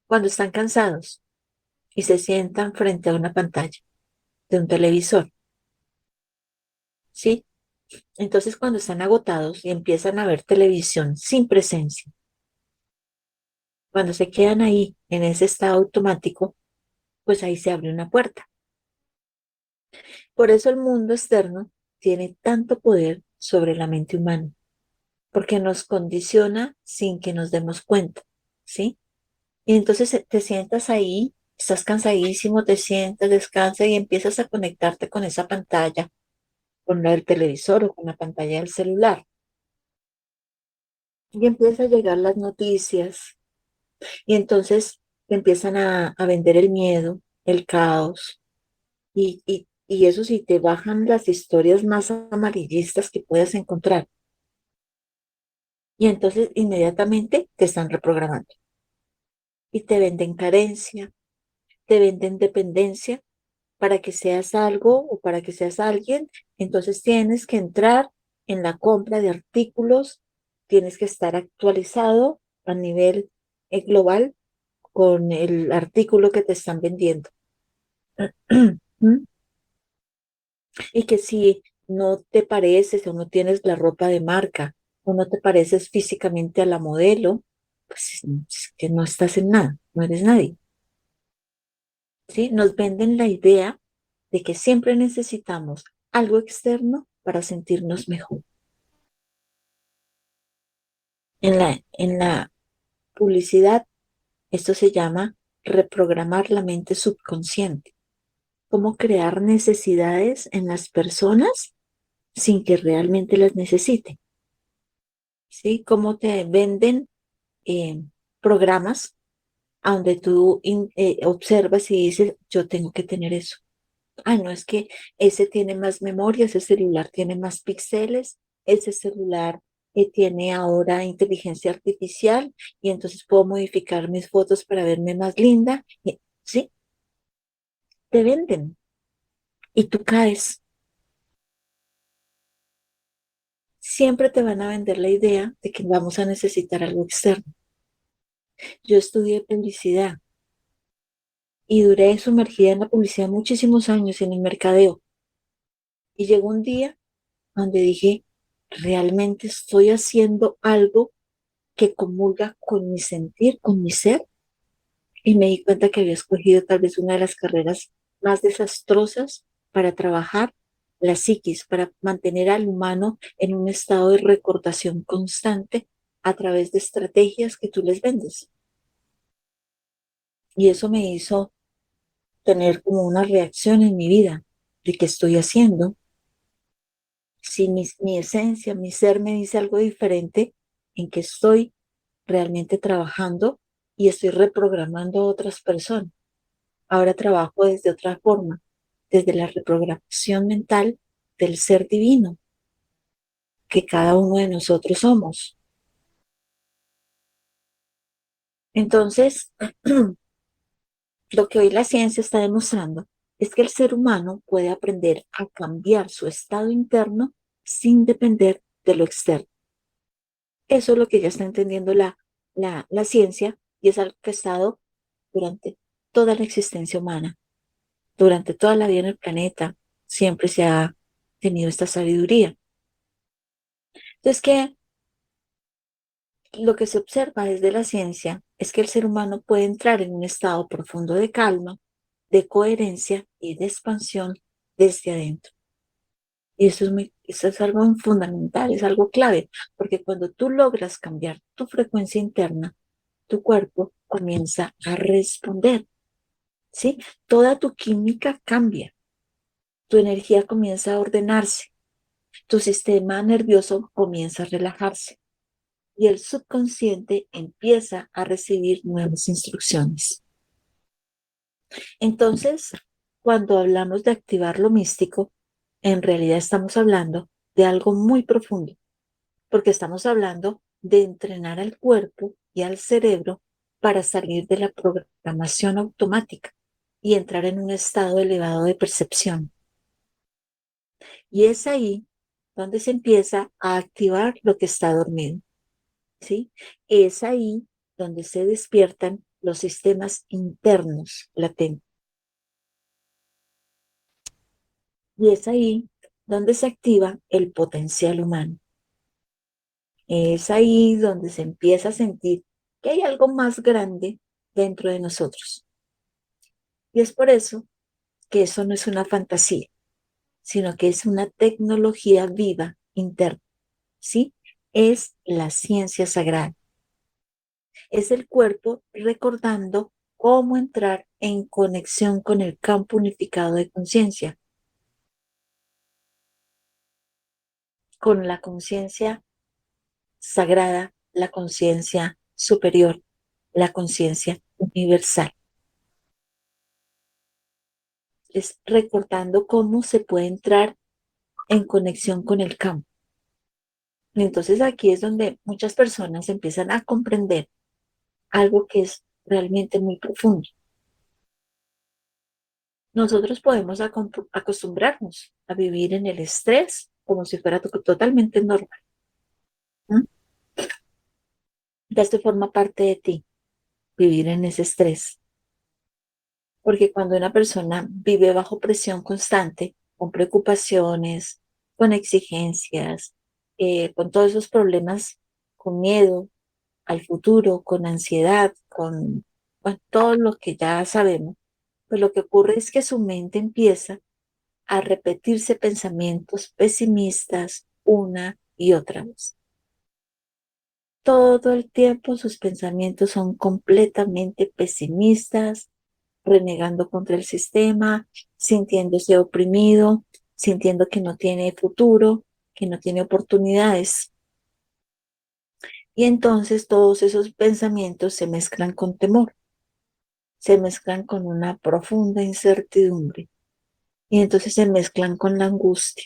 cuando están cansados y se sientan frente a una pantalla de un televisor, ¿sí? Entonces, cuando están agotados y empiezan a ver televisión sin presencia, cuando se quedan ahí en ese estado automático, pues ahí se abre una puerta. Por eso el mundo externo tiene tanto poder sobre la mente humana, porque nos condiciona sin que nos demos cuenta, ¿sí? Y entonces te sientas ahí, estás cansadísimo, te sientas, descansas y empiezas a conectarte con esa pantalla, con la del televisor o con la pantalla del celular. Y empiezan a llegar las noticias y entonces te empiezan a vender el miedo, el caos y eso sí, te bajan las historias más amarillistas que puedas encontrar. Y entonces inmediatamente te están reprogramando y te venden carencia, te venden dependencia para que seas algo o para que seas alguien. Entonces tienes que entrar en la compra de artículos, tienes que estar actualizado a nivel global con el artículo que te están vendiendo. ¿Mm? Y que si no te pareces o no tienes la ropa de marca o no te pareces físicamente a la modelo, pues es que no estás en nada, no eres nadie. ¿Sí? Nos venden la idea de que siempre necesitamos algo externo para sentirnos mejor. En la publicidad, esto se llama reprogramar la mente subconsciente. Cómo crear necesidades en las personas sin que realmente las necesiten. ¿Sí? Cómo te venden eh, programas a donde tú observas y dices, yo tengo que tener eso. Ah, no, es que ese tiene más memoria, ese celular tiene más píxeles, ese celular tiene ahora inteligencia artificial y entonces puedo modificar mis fotos para verme más linda. Sí, te venden y tú caes. Siempre te van a vender la idea de que vamos a necesitar algo externo. Yo estudié publicidad y duré sumergida en la publicidad muchísimos años en el mercadeo. Y llegó un día donde dije, realmente estoy haciendo algo que comulga con mi sentir, con mi ser, y me di cuenta que había escogido tal vez una de las carreras más desastrosas para trabajar la psiquis, para mantener al humano en un estado de recordación constante a través de estrategias que tú les vendes. Y eso me hizo tener como una reacción en mi vida de qué estoy haciendo. Si mi esencia, mi ser me dice algo diferente, en que estoy realmente trabajando y estoy reprogramando a otras personas. Ahora trabajo desde otra forma, desde la reprogramación mental del ser divino que cada uno de nosotros somos. Entonces, lo que hoy la ciencia está demostrando es que el ser humano puede aprender a cambiar su estado interno sin depender de lo externo. Eso es lo que ya está entendiendo la ciencia y es algo que ha estado durante toda la existencia humana, durante toda la vida en el planeta, siempre se ha tenido esta sabiduría. Entonces, que lo que se observa desde la ciencia es que el ser humano puede entrar en un estado profundo de calma, de coherencia y de expansión desde adentro. Y eso es algo fundamental, es algo clave, porque cuando tú logras cambiar tu frecuencia interna, tu cuerpo comienza a responder, ¿sí? Toda tu química cambia, tu energía comienza a ordenarse, tu sistema nervioso comienza a relajarse y el subconsciente empieza a recibir nuevas instrucciones. Entonces, cuando hablamos de activar lo místico, en realidad estamos hablando de algo muy profundo, porque estamos hablando de entrenar al cuerpo y al cerebro para salir de la programación automática y entrar en un estado elevado de percepción. Y es ahí donde se empieza a activar lo que está dormido, ¿sí? Es ahí donde se despiertan los sistemas internos latentes. Y es ahí donde se activa el potencial humano. Es ahí donde se empieza a sentir que hay algo más grande dentro de nosotros. Y es por eso que eso no es una fantasía, sino que es una tecnología viva interna, ¿sí? Es la ciencia sagrada. Es el cuerpo recordando cómo entrar en conexión con el campo unificado de conciencia, con la conciencia sagrada, la conciencia superior, la conciencia universal. Es recordando cómo se puede entrar en conexión con el campo. Y entonces aquí es donde muchas personas empiezan a comprender algo que es realmente muy profundo. Nosotros podemos acostumbrarnos a vivir en el estrés como si fuera totalmente normal. ¿Mm? Ya esto forma parte de ti, vivir en ese estrés. Porque cuando una persona vive bajo presión constante, con preocupaciones, con exigencias, con todos esos problemas, con miedo al futuro, con ansiedad, con bueno, todo lo que ya sabemos, pues lo que ocurre es que su mente empieza a repetirse pensamientos pesimistas una y otra vez. Todo el tiempo sus pensamientos son completamente pesimistas, renegando contra el sistema, sintiéndose oprimido, sintiendo que no tiene futuro, que no tiene oportunidades. Y entonces todos esos pensamientos se mezclan con temor, se mezclan con una profunda incertidumbre y entonces se mezclan con la angustia.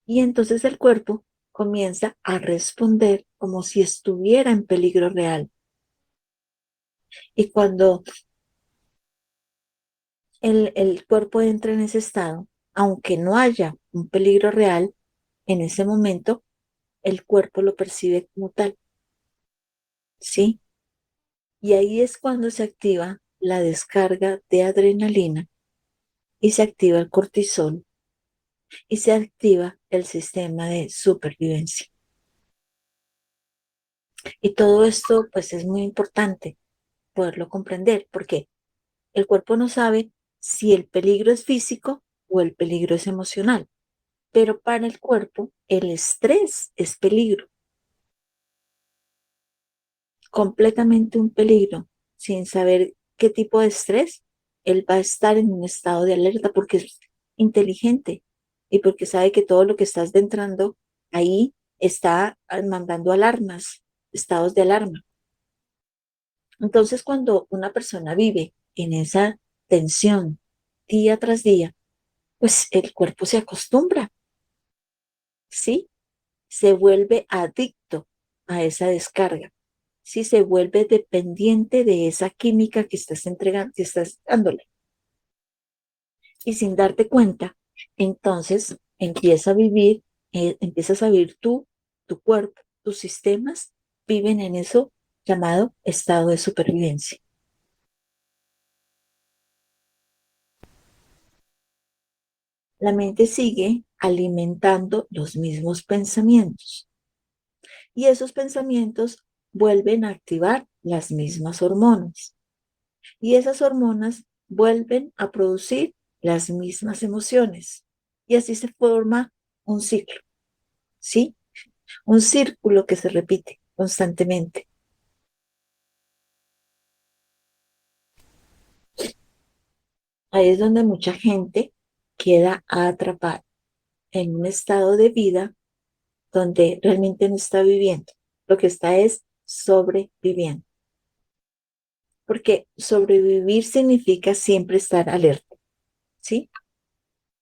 Y entonces el cuerpo comienza a responder como si estuviera en peligro real. Y cuando el cuerpo entra en ese estado, aunque no haya un peligro real, en ese momento el cuerpo lo percibe como tal, ¿sí? Y ahí es cuando se activa la descarga de adrenalina y se activa el cortisol y se activa el sistema de supervivencia. Y todo esto pues es muy importante poderlo comprender porque el cuerpo no sabe si el peligro es físico o el peligro es emocional, pero para el cuerpo el estrés es peligro, completamente un peligro, sin saber qué tipo de estrés, él va a estar en un estado de alerta porque es inteligente y porque sabe que todo lo que estás entrando ahí está mandando alarmas, estados de alarma. Entonces, cuando una persona vive en esa tensión día tras día, pues el cuerpo se acostumbra, ¿sí? Se vuelve adicto a esa descarga, ¿sí? Se vuelve dependiente de esa química que estás entregando, que estás dándole. Y sin darte cuenta, entonces empiezas a vivir tú, tu cuerpo, tus sistemas viven en eso llamado estado de supervivencia. La mente sigue alimentando los mismos pensamientos y esos pensamientos vuelven a activar las mismas hormonas y esas hormonas vuelven a producir las mismas emociones y así se forma un ciclo, ¿sí? Un círculo que se repite constantemente. Ahí es donde mucha gente queda atrapada en un estado de vida donde realmente no está viviendo, lo que está es sobreviviendo. Porque sobrevivir significa siempre estar alerta, ¿sí?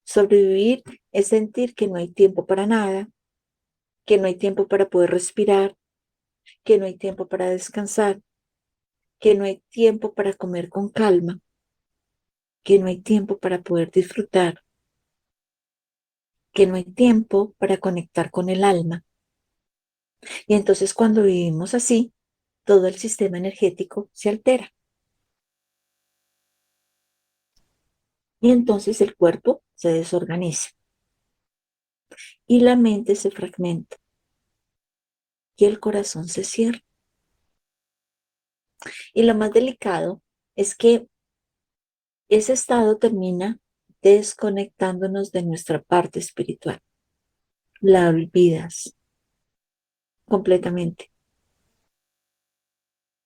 Sobrevivir es sentir que no hay tiempo para nada, que no hay tiempo para poder respirar, que no hay tiempo para descansar, que no hay tiempo para comer con calma, que no hay tiempo para poder disfrutar, que no hay tiempo para conectar con el alma. Y entonces cuando vivimos así, todo el sistema energético se altera. Y entonces el cuerpo se desorganiza y la mente se fragmenta y el corazón se cierra. Y lo más delicado es que ese estado termina desconectándonos de nuestra parte espiritual. La olvidas completamente.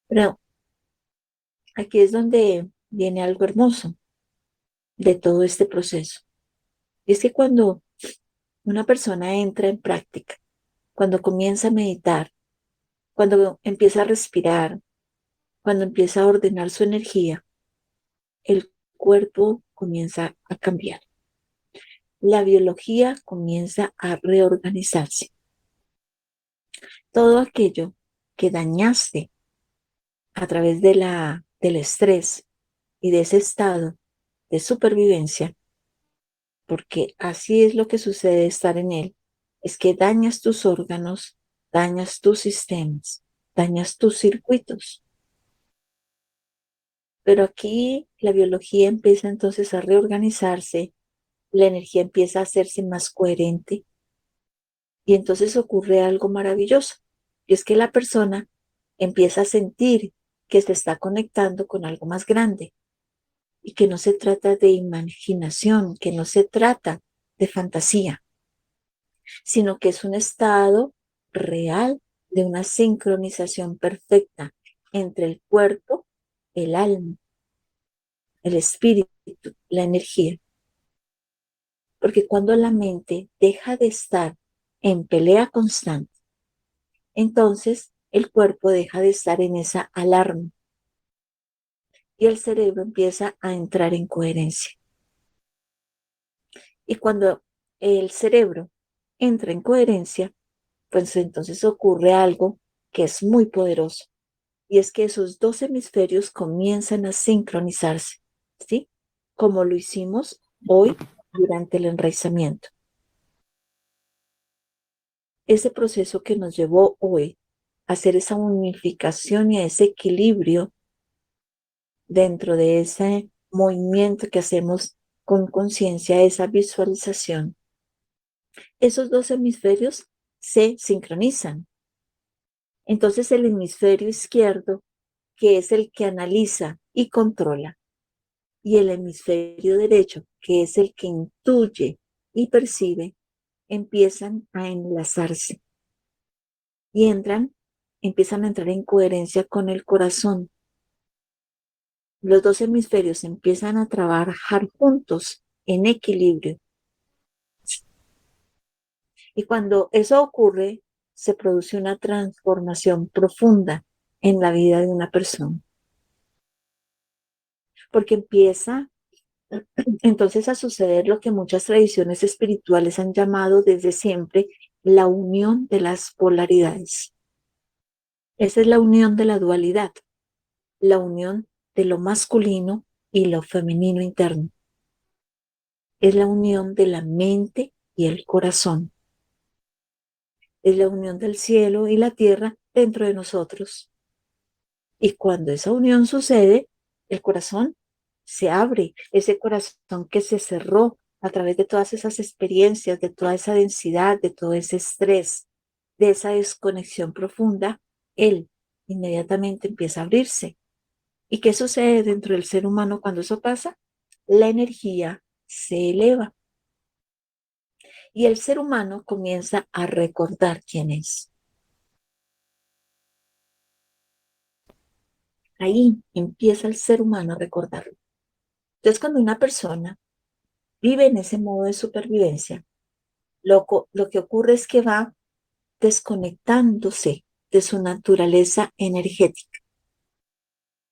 Pero aquí es donde viene algo hermoso de todo este proceso. Y es que cuando una persona entra en práctica, cuando comienza a meditar, cuando empieza a respirar, cuando empieza a ordenar su energía, el cuerpo comienza a cambiar. La biología comienza a reorganizarse. Todo aquello que dañaste a través del estrés y de ese estado de supervivencia, porque así es lo que sucede estar en él, es que dañas tus órganos, dañas tus sistemas, dañas tus circuitos. Pero aquí la biología empieza entonces a reorganizarse, la energía empieza a hacerse más coherente y entonces ocurre algo maravilloso. Y es que la persona empieza a sentir que se está conectando con algo más grande y que no se trata de imaginación, que no se trata de fantasía, sino que es un estado real de una sincronización perfecta entre el cuerpo, el alma, el espíritu, la energía. Porque cuando la mente deja de estar en pelea constante, entonces el cuerpo deja de estar en esa alarma y el cerebro empieza a entrar en coherencia. Y cuando el cerebro entra en coherencia, pues entonces ocurre algo que es muy poderoso. Y es que esos dos hemisferios comienzan a sincronizarse, ¿sí? Como lo hicimos hoy durante el enraizamiento. Ese proceso que nos llevó hoy a hacer esa unificación y a ese equilibrio dentro de ese movimiento que hacemos con conciencia, esa visualización, esos dos hemisferios se sincronizan. Entonces el hemisferio izquierdo, que es el que analiza y controla, y el hemisferio derecho, que es el que intuye y percibe, empiezan a enlazarse y empiezan a entrar en coherencia con el corazón. Los dos hemisferios empiezan a trabajar juntos en equilibrio. Y cuando eso ocurre, se produce una transformación profunda en la vida de una persona. Porque empieza entonces a suceder lo que muchas tradiciones espirituales han llamado desde siempre la unión de las polaridades. Esa es la unión de la dualidad, la unión de lo masculino y lo femenino interno. Es la unión de la mente y el corazón. Es la unión del cielo y la tierra dentro de nosotros. Y cuando esa unión sucede, el corazón se abre, ese corazón que se cerró a través de todas esas experiencias, de toda esa densidad, de todo ese estrés, de esa desconexión profunda, él inmediatamente empieza a abrirse. ¿Y qué sucede dentro del ser humano cuando eso pasa? La energía se eleva y el ser humano comienza a recordar quién es. Ahí empieza el ser humano a recordarlo. Entonces, cuando una persona vive en ese modo de supervivencia, lo que ocurre es que va desconectándose de su naturaleza energética,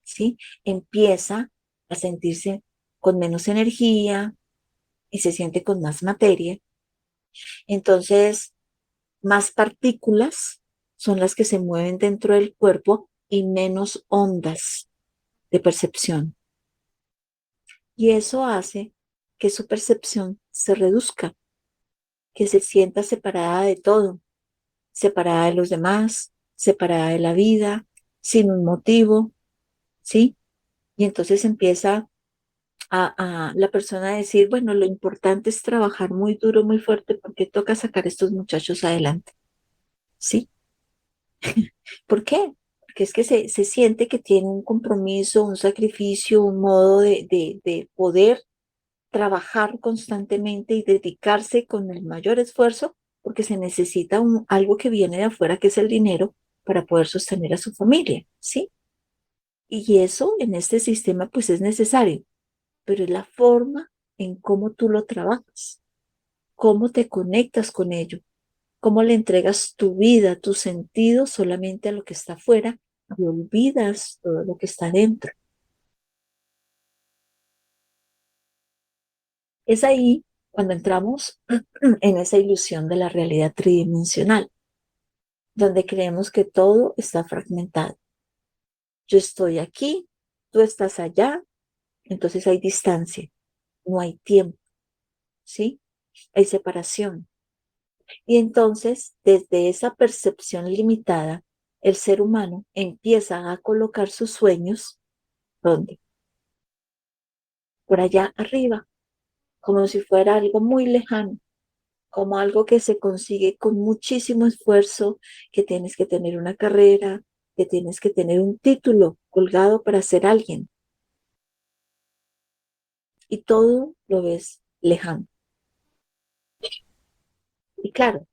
¿sí? Empieza a sentirse con menos energía y se siente con más materia. Entonces, más partículas son las que se mueven dentro del cuerpo y menos ondas de percepción. Y eso hace que su percepción se reduzca, que se sienta separada de todo, separada de los demás, separada de la vida, sin un motivo, ¿sí? Y entonces empieza a la persona a decir, bueno, lo importante es trabajar muy duro, muy fuerte, porque toca sacar a estos muchachos adelante, ¿sí? ¿Por qué? Porque es que se siente que tiene un compromiso, un sacrificio, un modo de poder trabajar constantemente y dedicarse con el mayor esfuerzo porque se necesita algo que viene de afuera, que es el dinero, para poder sostener a su familia, ¿sí? Y eso en este sistema pues es necesario, pero es la forma en cómo tú lo trabajas, cómo te conectas con ello, cómo le entregas tu vida, tu sentido solamente a lo que está afuera y olvidas todo lo que está dentro. Es ahí cuando entramos en esa ilusión de la realidad tridimensional, donde creemos que todo está fragmentado. Yo estoy aquí, tú estás allá, entonces hay distancia, no hay tiempo, ¿sí? Hay separación. Y entonces, desde esa percepción limitada, el ser humano empieza a colocar sus sueños, ¿dónde? Por allá arriba, como si fuera algo muy lejano, como algo que se consigue con muchísimo esfuerzo, que tienes que tener una carrera, que tienes que tener un título colgado para ser alguien. Y todo lo ves lejano. Y claro,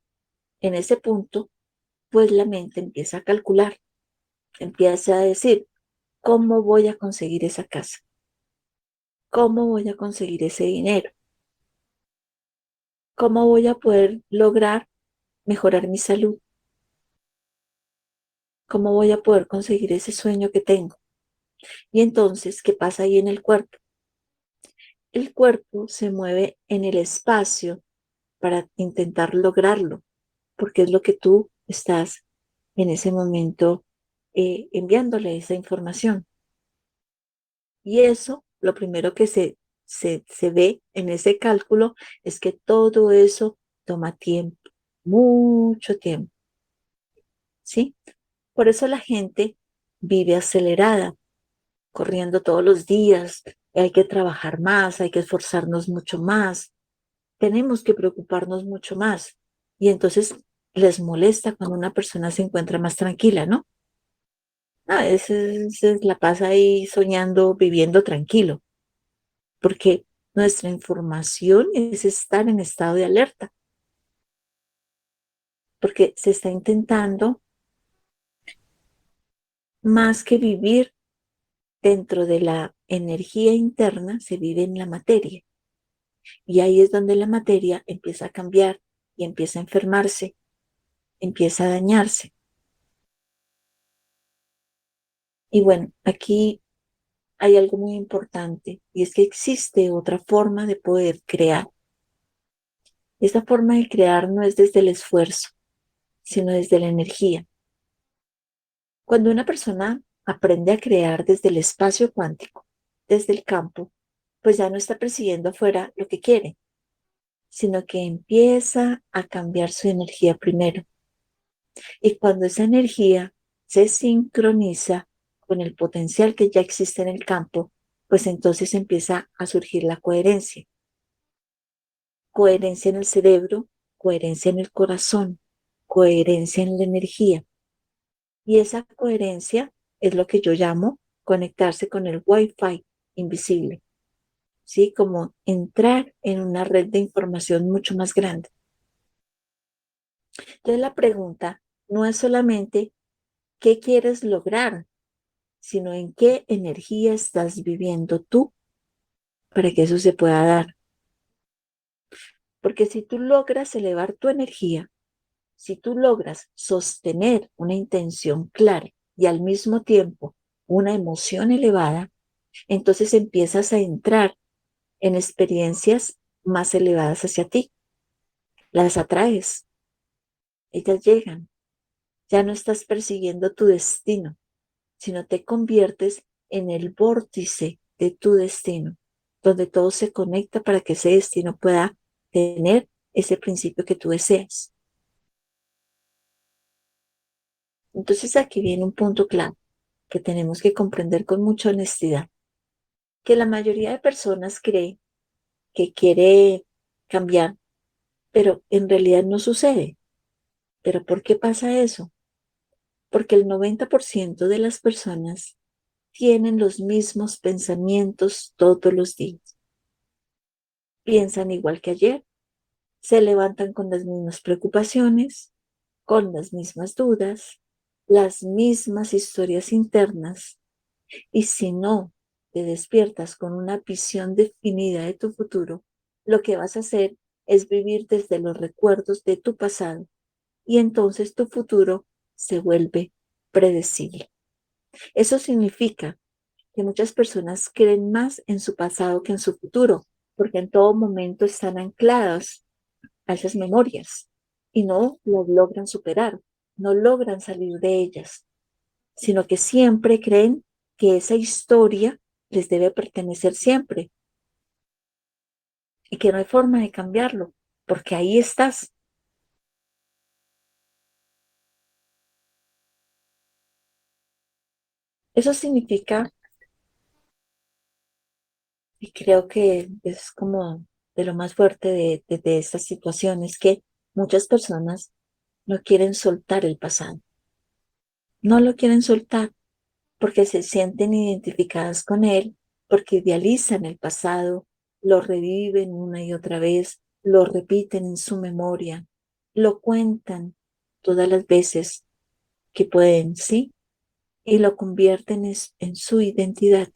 en ese punto, pues la mente empieza a calcular, empieza a decir, ¿cómo voy a conseguir esa casa? ¿Cómo voy a conseguir ese dinero? ¿Cómo voy a poder lograr mejorar mi salud? ¿Cómo voy a poder conseguir ese sueño que tengo? Y entonces, ¿qué pasa ahí en el cuerpo? El cuerpo se mueve en el espacio para intentar lograrlo, porque es lo que tú estás en ese momento enviándole esa información. Y eso, lo primero que se ve en ese cálculo es que todo eso toma tiempo, mucho tiempo, ¿sí? Por eso la gente vive acelerada, corriendo todos los días, hay que trabajar más, hay que esforzarnos mucho más, tenemos que preocuparnos mucho más. Y entonces les molesta cuando una persona se encuentra más tranquila, ¿no? A veces la pasa ahí soñando, viviendo tranquilo, porque nuestra información es estar en estado de alerta, porque se está intentando más que vivir dentro de la energía interna, se vive en la materia. Y ahí es donde la materia empieza a cambiar y empieza a enfermarse, empieza a dañarse. Y bueno, aquí hay algo muy importante y es que existe otra forma de poder crear. Esta forma de crear no es desde el esfuerzo, sino desde la energía. Cuando una persona aprende a crear desde el espacio cuántico, desde el campo, pues ya no está persiguiendo afuera lo que quiere, sino que empieza a cambiar su energía primero. Y cuando esa energía se sincroniza con el potencial que ya existe en el campo, pues entonces empieza a surgir la coherencia. Coherencia en el cerebro, coherencia en el corazón, coherencia en la energía. Y esa coherencia es lo que yo llamo conectarse con el Wi-Fi invisible, ¿sí? Como entrar en una red de información mucho más grande. Entonces la pregunta no es solamente qué quieres lograr, sino en qué energía estás viviendo tú para que eso se pueda dar. Porque si tú logras elevar tu energía, si tú logras sostener una intención clara y al mismo tiempo una emoción elevada, entonces empiezas a entrar en experiencias más elevadas hacia ti. Las atraes, ellas llegan. Ya no estás persiguiendo tu destino, sino te conviertes en el vórtice de tu destino, donde todo se conecta para que ese destino pueda tener ese principio que tú deseas. Entonces aquí viene un punto clave que tenemos que comprender con mucha honestidad, que la mayoría de personas cree que quiere cambiar, pero en realidad no sucede. ¿Pero por qué pasa eso? Porque el 90% de las personas tienen los mismos pensamientos todos los días. piensan igual que ayer, se levantan con las mismas preocupaciones, con las mismas dudas, las mismas historias internas. Y si no te despiertas con una visión definida de tu futuro, lo que vas a hacer es vivir desde los recuerdos de tu pasado y entonces tu futuro se vuelve predecible. Eso significa que muchas personas creen más en su pasado que en su futuro, porque en todo momento están ancladas a esas memorias y no las logran superar, no logran salir de ellas, sino que siempre creen que esa historia les debe pertenecer siempre y que no hay forma de cambiarlo, porque ahí estás. Eso significa, y creo que es como de lo más fuerte de esta situación, es que muchas personas no quieren soltar el pasado, no lo quieren soltar porque se sienten identificadas con él, porque idealizan el pasado, lo reviven una y otra vez, lo repiten en su memoria, lo cuentan todas las veces que pueden, ¿sí? Y lo convierten en su identidad.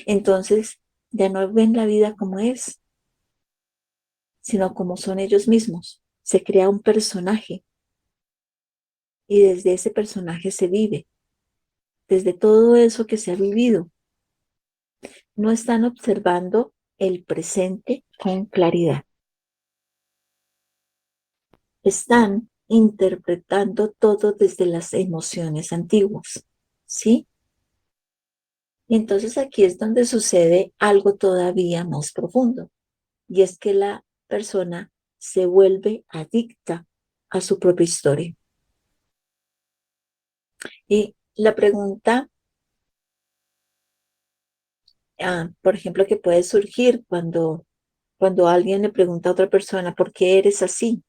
Entonces, ya no ven la vida como es, sino como son ellos mismos. Se crea un personaje y desde ese personaje se vive, desde todo eso que se ha vivido. No están observando el presente con claridad. Están interpretando todo desde las emociones antiguas, ¿sí? Y entonces aquí es donde sucede algo todavía más profundo, y es que la persona se vuelve adicta a su propia historia. Y la pregunta, por ejemplo, que puede surgir cuando alguien le pregunta a otra persona, ¿por qué eres así?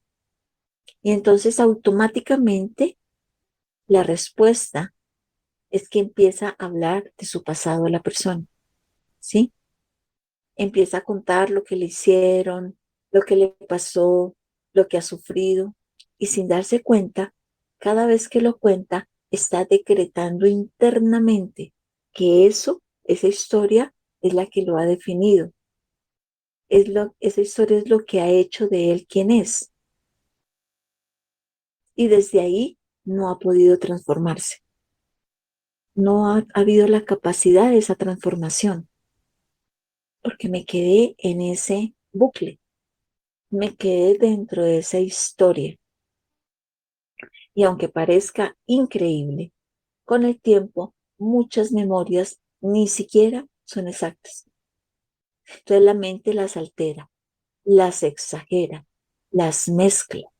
Y entonces automáticamente la respuesta es que empieza a hablar de su pasado a la persona, ¿sí? Empieza a contar lo que le hicieron, lo que le pasó, lo que ha sufrido, y sin darse cuenta, cada vez que lo cuenta, está decretando internamente que esa historia, es la que lo ha definido, esa historia es lo que ha hecho de él quien es, y desde ahí no ha podido transformarse. No ha habido la capacidad de esa transformación, porque me quedé en ese bucle, me quedé dentro de esa historia. Y aunque parezca increíble, con el tiempo muchas memorias ni siquiera son exactas. Entonces la mente las altera, las exagera, las mezcla.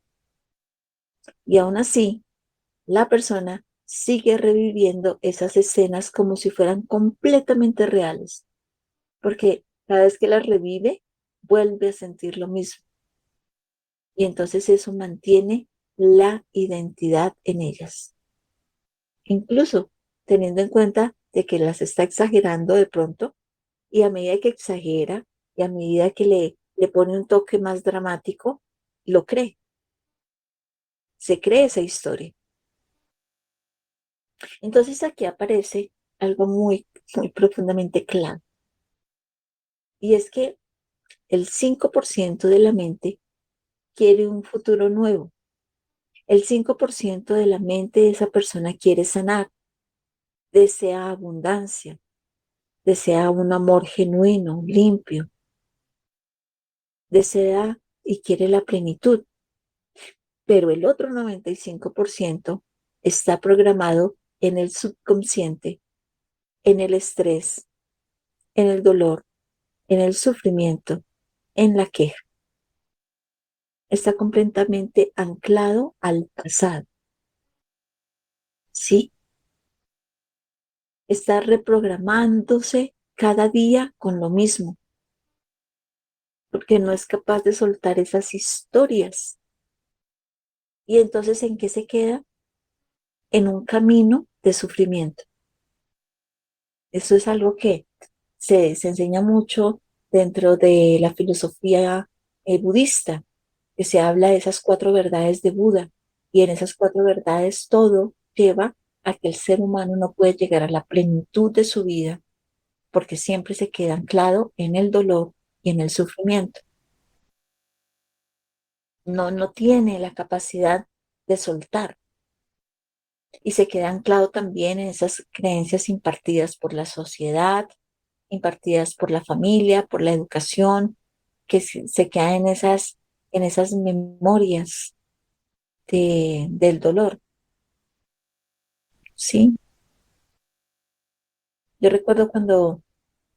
Y aún así, la persona sigue reviviendo esas escenas como si fueran completamente reales, porque cada vez que las revive, vuelve a sentir lo mismo. Y entonces eso mantiene la identidad en ellas. Incluso teniendo en cuenta de que las está exagerando de pronto, y a medida que exagera y a medida que le pone un toque más dramático, lo cree, se cree esa historia. Entonces aquí aparece algo muy profundamente claro, y es que el 5% de la mente quiere un futuro nuevo. El 5% de la mente de esa persona quiere sanar, desea abundancia, desea un amor genuino, limpio, desea y quiere la plenitud, pero el otro 95% está programado en el subconsciente, en el estrés, en el dolor, en el sufrimiento, en la queja. Está completamente anclado al pasado, ¿sí? Está reprogramándose cada día con lo mismo, porque no es capaz de soltar esas historias. Y entonces, ¿en qué se queda? En un camino de sufrimiento. Eso es algo que se enseña mucho dentro de la filosofía budista, que se habla de esas cuatro verdades de Buda. Y en esas cuatro verdades todo lleva a que el ser humano no puede llegar a la plenitud de su vida porque siempre se queda anclado en el dolor y en el sufrimiento. No tiene la capacidad de soltar y se queda anclado también en esas creencias impartidas por la sociedad, impartidas por la familia, por la educación, que se queda en esas memorias del dolor, ¿sí? Yo recuerdo cuando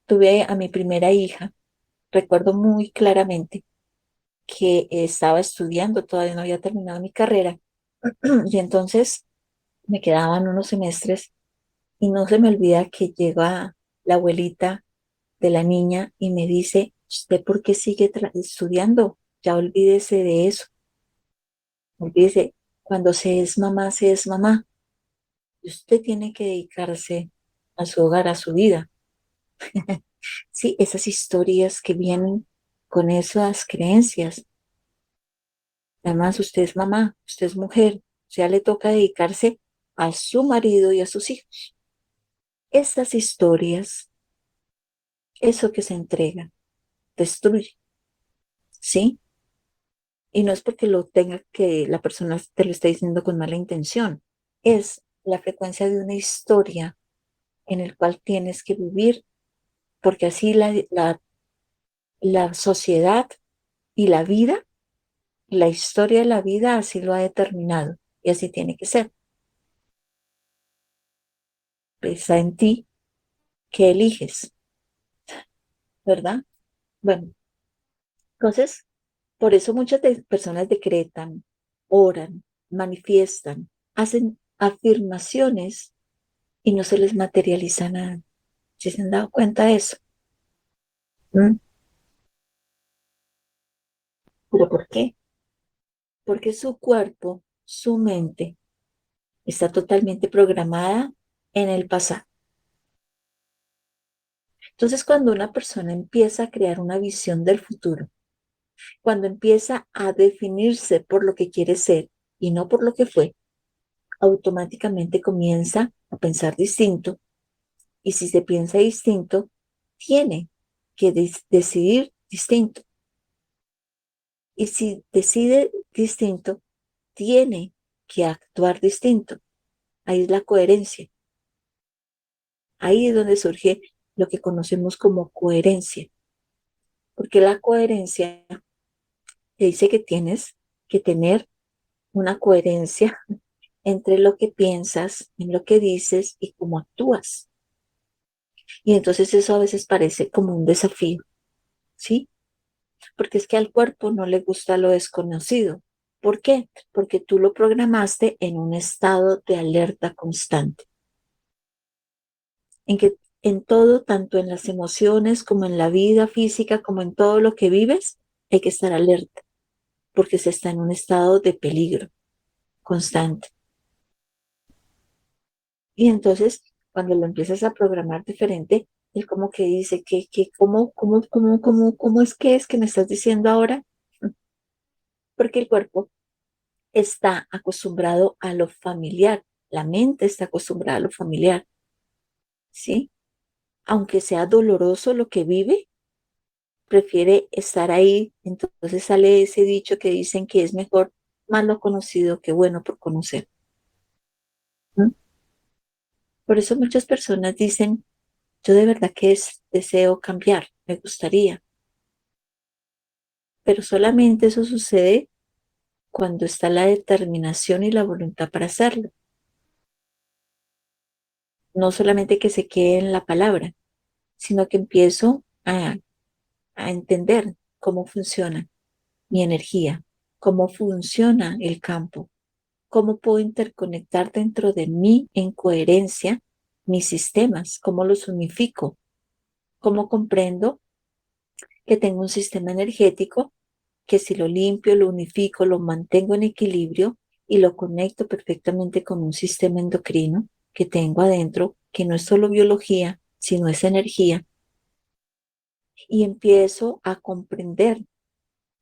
tuve a mi primera hija, recuerdo muy claramente que estaba estudiando, todavía no había terminado mi carrera, y entonces me quedaban unos semestres y no se me olvida que llega la abuelita de la niña y me dice, ¿usted por qué sigue estudiando? Ya olvídese de eso, olvídese, cuando se es mamá, se es mamá. Y usted tiene que dedicarse a su hogar, a su vida. Sí, esas historias que vienen con esas creencias. Además, usted es mamá, usted es mujer, o sea, le toca dedicarse a su marido y a sus hijos. Estas historias, eso que se entrega, destruye, ¿sí? Y no es porque lo tenga que la persona te lo esté diciendo con mala intención, es la frecuencia de una historia en el cual tienes que vivir, porque así la sociedad y la vida, la historia de la vida así lo ha determinado y así tiene que ser. Está en ti que eliges, ¿verdad? Bueno, entonces, por eso muchas personas decretan, oran, manifiestan, hacen afirmaciones y no se les materializa nada. ¿Sí se han dado cuenta de eso? ¿Mm? ¿Pero por qué? Porque su cuerpo, su mente, está totalmente programada en el pasado. Entonces, cuando una persona empieza a crear una visión del futuro, cuando empieza a definirse por lo que quiere ser y no por lo que fue, automáticamente comienza a pensar distinto y si se piensa distinto, tiene que decidir distinto. Y si decide distinto, tiene que actuar distinto. Ahí es la coherencia. Ahí es donde surge lo que conocemos como coherencia. Porque la coherencia te dice que tienes que tener una coherencia entre lo que piensas, en lo que dices y cómo actúas. Y entonces eso a veces parece como un desafío, ¿sí? Porque es que al cuerpo no le gusta lo desconocido. ¿Por qué? Porque tú lo programaste en un estado de alerta constante, en que en todo, tanto en las emociones como en la vida física, como en todo lo que vives, hay que estar alerta, porque se está en un estado de peligro constante. Y entonces, cuando lo empiezas a programar diferente, él como que dice ¿cómo es que me estás diciendo ahora? Porque el cuerpo está acostumbrado a lo familiar, la mente está acostumbrada a lo familiar, ¿sí? Aunque sea doloroso lo que vive, prefiere estar ahí. Entonces sale ese dicho que dicen que es mejor malo conocido que bueno por conocer. ¿No? Por eso muchas personas dicen, yo de verdad que deseo cambiar, me gustaría, pero solamente eso sucede cuando está la determinación y la voluntad para hacerlo. No solamente que se quede en la palabra, sino que empiezo a entender cómo funciona mi energía, cómo funciona el campo, cómo puedo interconectar dentro de mí en coherencia mis sistemas, cómo los unifico, cómo comprendo que tengo un sistema energético que si lo limpio, lo unifico, lo mantengo en equilibrio y lo conecto perfectamente con un sistema endocrino que tengo adentro, que no es solo biología, sino es energía, y empiezo a comprender,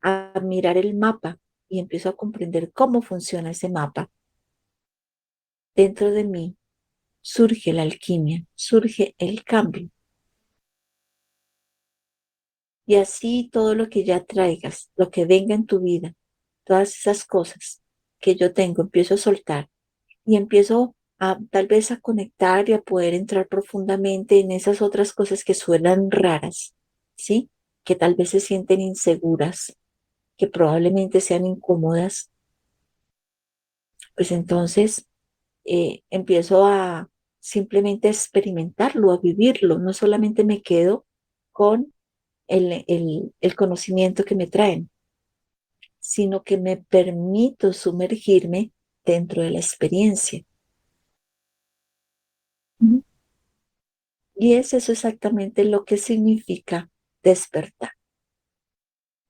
a mirar el mapa y empiezo a comprender cómo funciona ese mapa. Dentro de mí surge la alquimia, surge el cambio. Y así todo lo que ya traigas, lo que venga en tu vida, todas esas cosas que yo tengo, empiezo a soltar y empiezo a tal vez a conectar y a poder entrar profundamente en esas otras cosas que suenan raras, ¿sí? Que tal vez se sienten inseguras, que probablemente sean incómodas. Pues entonces empiezo a simplemente a experimentarlo, a vivirlo. No solamente me quedo con el conocimiento que me traen, sino que me permito sumergirme dentro de la experiencia. Ujú. Y es eso exactamente lo que significa despertar.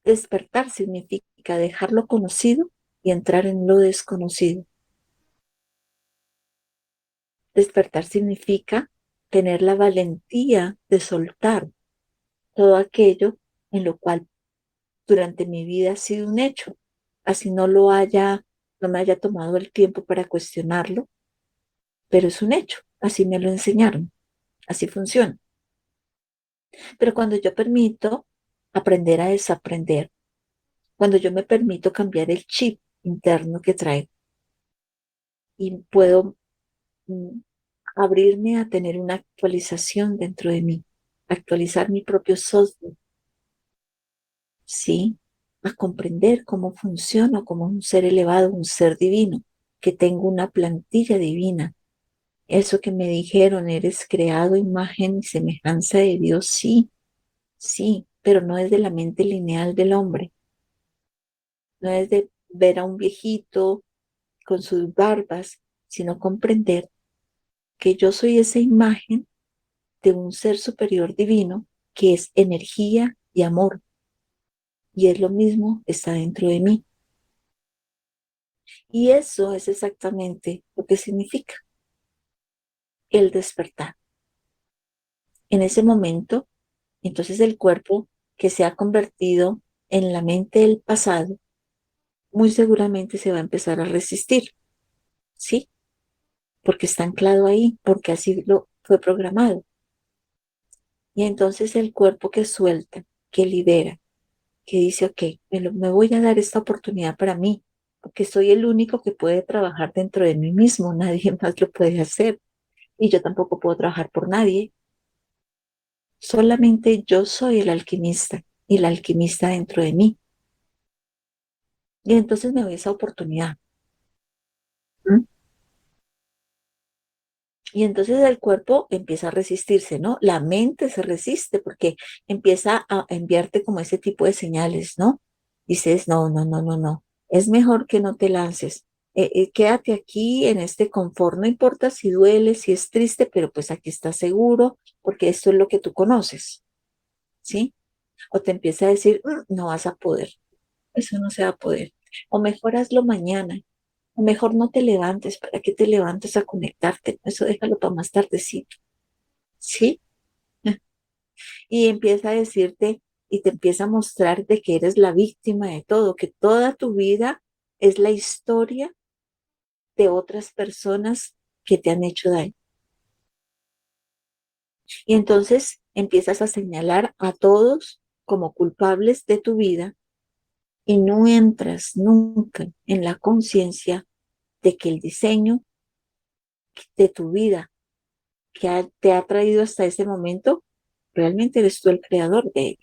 Despertar significa dejar lo conocido y entrar en lo desconocido. Despertar significa tener la valentía de soltar todo aquello en lo cual durante mi vida ha sido un hecho. Así no me haya tomado el tiempo para cuestionarlo, pero es un hecho. Así me lo enseñaron. Así funciona. Pero cuando yo permito aprender a desaprender, cuando yo me permito cambiar el chip interno que traigo y puedo mm, abrirme a tener una actualización dentro de mí, actualizar mi propio software, ¿sí? A comprender cómo funciona como un ser elevado, un ser divino, que tengo una plantilla divina. Eso que me dijeron, eres creado a imagen y semejanza de Dios, sí, sí, pero no es de la mente lineal del hombre, no es de ver a un viejito con sus barbas, sino comprender que yo soy esa imagen de un ser superior divino que es energía y amor, y es lo mismo, está dentro de mí. Y eso es exactamente lo que significa el despertar. En ese momento, entonces el cuerpo que se ha convertido en la mente del pasado, muy seguramente se va a empezar a resistir, ¿sí? Porque está anclado ahí, porque así lo fue programado. Y entonces el cuerpo que suelta, que libera, que dice, ok, me voy a dar esta oportunidad para mí, porque soy el único que puede trabajar dentro de mí mismo, nadie más lo puede hacer. Y yo tampoco puedo trabajar por nadie. Solamente yo soy el alquimista y la alquimista dentro de mí. Y entonces me doy esa oportunidad. ¿Mm? Y entonces el cuerpo empieza a resistirse, ¿no? La mente se resiste porque empieza a enviarte como ese tipo de señales, ¿no? Dices, no, no, no, no, no. Es mejor que no te lances. Quédate aquí en este confort, no importa si duele, si es triste, pero pues aquí estás seguro porque esto es lo que tú conoces, ¿sí? O te empieza a decir, no vas a poder, eso no se va a poder. O mejor hazlo mañana. O mejor no te levantes, ¿para qué te levantes a conectarte? Eso déjalo para más tardecito, ¿sí? Y empieza a decirte y te empieza a mostrar de que eres la víctima de todo, que toda tu vida es la historia de otras personas que te han hecho daño. Y entonces empiezas a señalar a todos como culpables de tu vida y no entras nunca en la conciencia de que el diseño de tu vida te ha traído hasta ese momento, realmente eres tú el creador de él.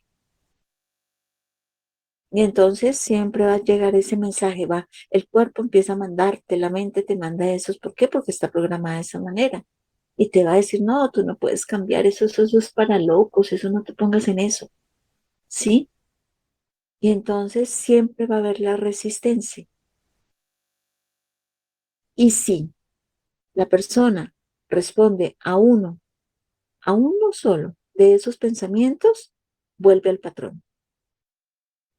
Y entonces siempre va a llegar ese mensaje, el cuerpo empieza a mandarte, la mente te manda eso. ¿Por qué? Porque está programada de esa manera. Y te va a decir, no, tú no puedes cambiar eso, eso es para locos, eso no te pongas en eso. ¿Sí? Y entonces siempre va a haber la resistencia. Y si la persona responde a uno solo de esos pensamientos, vuelve al patrón.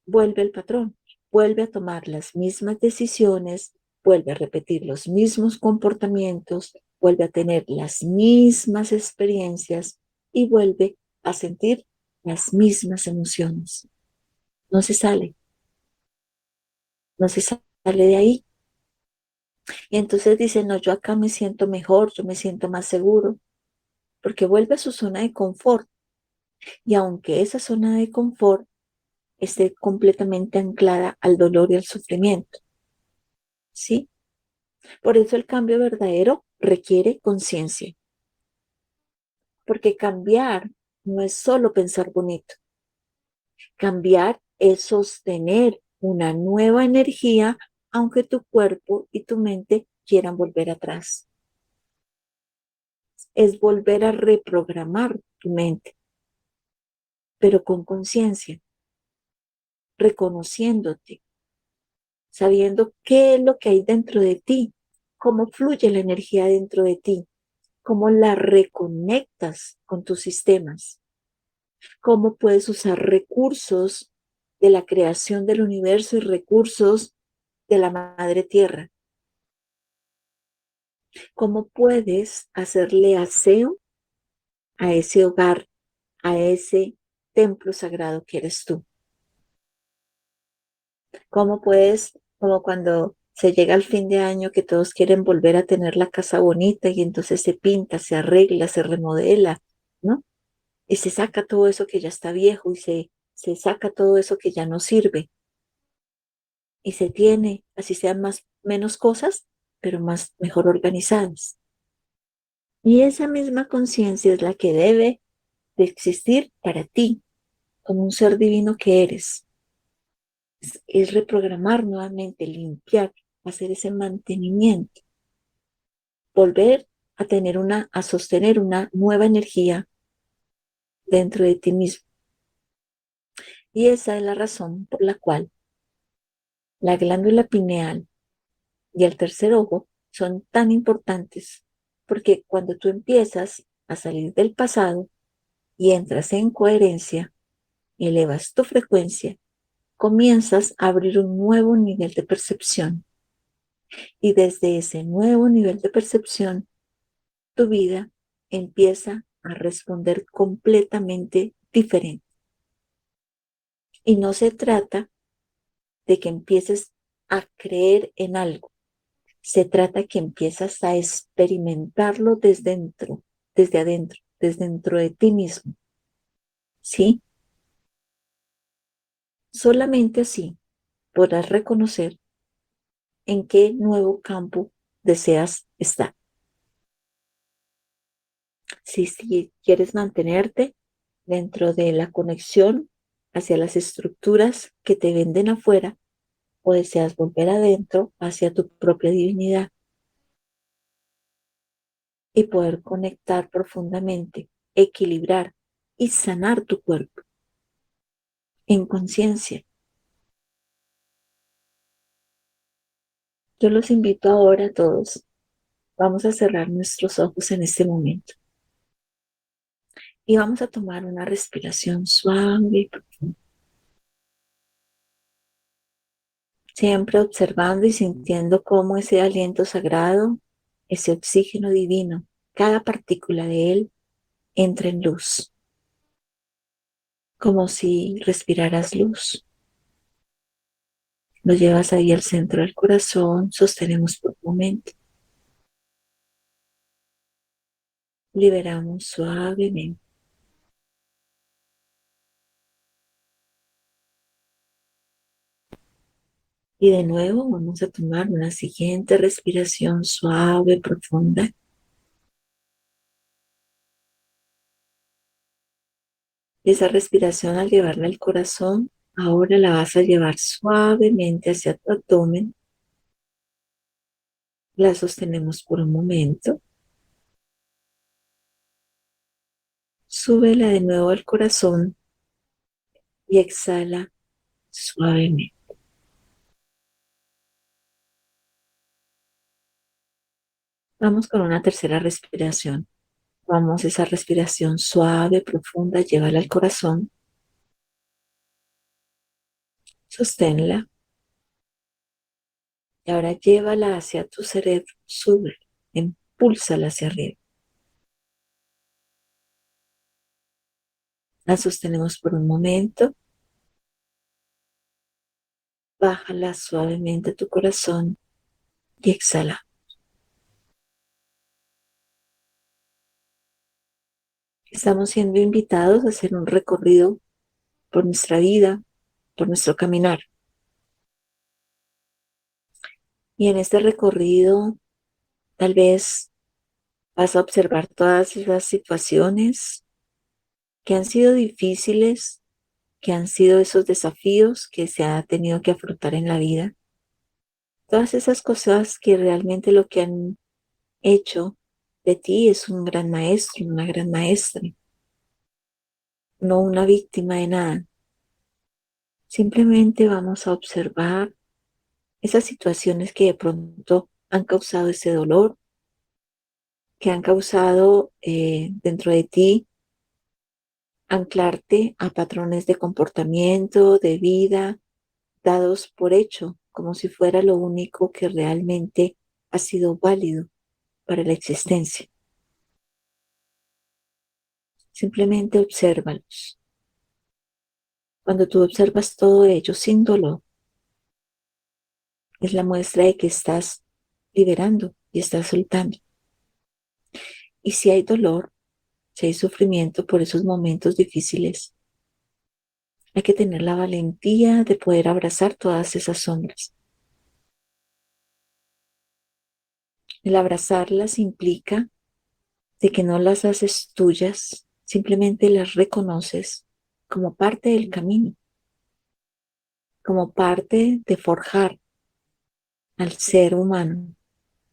Vuelve al patrón, vuelve a tomar las mismas decisiones, vuelve a repetir los mismos comportamientos, vuelve a tener las mismas experiencias y vuelve a sentir las mismas emociones. No se sale, no se sale de ahí. Y entonces dice, no, yo acá me siento mejor, yo me siento más seguro, porque vuelve a su zona de confort. Y aunque esa zona de confort esté completamente anclada al dolor y al sufrimiento, ¿sí? Por eso el cambio verdadero requiere conciencia, porque cambiar no es solo pensar bonito, cambiar es sostener una nueva energía aunque tu cuerpo y tu mente quieran volver atrás. Es volver a reprogramar tu mente, pero con conciencia, reconociéndote, sabiendo qué es lo que hay dentro de ti, cómo fluye la energía dentro de ti, cómo la reconectas con tus sistemas, cómo puedes usar recursos de la creación del universo y recursos de la madre tierra, cómo puedes hacerle aseo a ese hogar, a ese templo sagrado que eres tú. ¿Cómo puedes, como cuando se llega al fin de año que todos quieren volver a tener la casa bonita y entonces se pinta, se arregla, se remodela, ¿no? Y se saca todo eso que ya está viejo y se saca todo eso que ya no sirve y se tiene, así sean más, menos cosas, pero más, mejor organizadas. Y esa misma conciencia es la que debe de existir para ti, como un ser divino que eres. Es reprogramar nuevamente, limpiar, hacer ese mantenimiento, volver a tener a sostener una nueva energía dentro de ti mismo. Y esa es la razón por la cual la glándula pineal y el tercer ojo son tan importantes, porque cuando tú empiezas a salir del pasado y entras en coherencia, elevas tu frecuencia, comienzas a abrir un nuevo nivel de percepción. Y desde ese nuevo nivel de percepción, tu vida empieza a responder completamente diferente. Y no se trata de que empieces a creer en algo, se trata que empiezas a experimentarlo desde adentro, desde dentro de ti mismo, ¿sí? Solamente así podrás reconocer en qué nuevo campo deseas estar. Si quieres mantenerte dentro de la conexión hacia las estructuras que te venden afuera o deseas volver adentro hacia tu propia divinidad y poder conectar profundamente, equilibrar y sanar tu cuerpo en conciencia. Yo los invito ahora a todos. Vamos a cerrar nuestros ojos en este momento y vamos a tomar una respiración suave y profunda, siempre observando y sintiendo cómo ese aliento sagrado, ese oxígeno divino, cada partícula de él entra en luz, como si respiraras luz. Lo llevas ahí al centro del corazón, sostenemos por un momento, liberamos suavemente. Y de nuevo vamos a tomar una siguiente respiración suave, profunda. Y esa respiración al llevarla al corazón, ahora la vas a llevar suavemente hacia tu abdomen. La sostenemos por un momento. Súbela de nuevo al corazón y exhala suavemente. Vamos con una tercera respiración. Vamos esa respiración suave, profunda, llévala al corazón. Sosténla. Y ahora llévala hacia tu cerebro. Sube, impúlsala hacia arriba. La sostenemos por un momento. Bájala suavemente a tu corazón y exhala. Estamos siendo invitados a hacer un recorrido por nuestra vida, por nuestro caminar. Y en este recorrido, tal vez vas a observar todas las situaciones que han sido difíciles, que han sido esos desafíos que se ha tenido que afrontar en la vida. Todas esas cosas que realmente lo que han hecho de ti es un gran maestro, una gran maestra, no una víctima de nada. Simplemente vamos a observar esas situaciones que de pronto han causado ese dolor, que han causado dentro de ti anclarte a patrones de comportamiento, de vida, dados por hecho, como si fuera lo único que realmente ha sido válido para la existencia. Simplemente obsérvalos. Cuando tú observas todo ello sin dolor, es la muestra de que estás liberando y estás soltando. Y si hay dolor, si hay sufrimiento por esos momentos difíciles, hay que tener la valentía de poder abrazar todas esas sombras. El abrazarlas implica de que no las haces tuyas, simplemente las reconoces como parte del camino, como parte de forjar al ser humano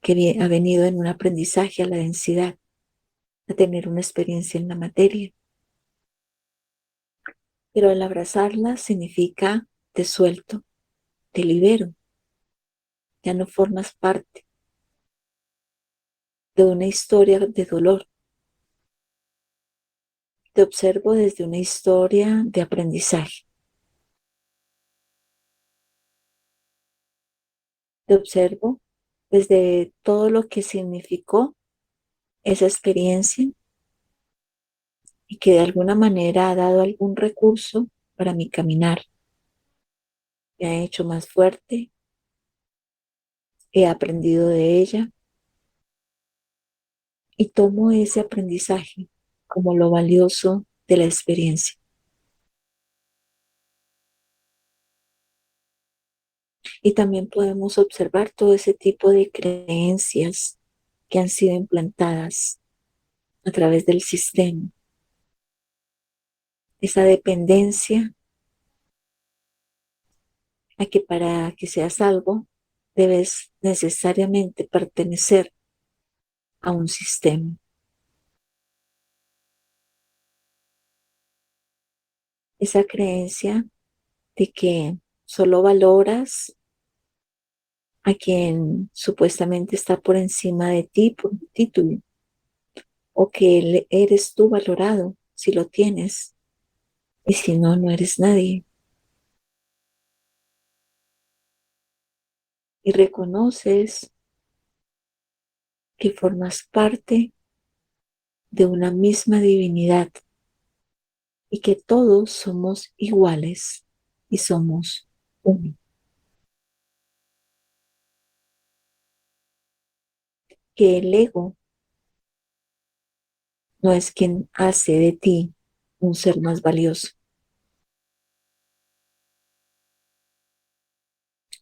que ha venido en un aprendizaje a la densidad, a tener una experiencia en la materia. Pero el abrazarla significa te suelto, te libero, ya no formas parte de una historia de dolor. Te observo desde una historia de aprendizaje. Te observo desde todo lo que significó esa experiencia y que de alguna manera ha dado algún recurso para mi caminar. Me ha hecho más fuerte, he aprendido de ella y tomo ese aprendizaje como lo valioso de la experiencia. Y también podemos observar todo ese tipo de creencias que han sido implantadas a través del sistema. Esa dependencia a que para que seas algo debes necesariamente pertenecer a un sistema. Esa creencia de que solo valoras a quien supuestamente está por encima de ti por un título, o que eres tú valorado si lo tienes y si no, no eres nadie. Y reconoces que formas parte de una misma divinidad y que todos somos iguales y somos uno. Que el ego no es quien hace de ti un ser más valioso,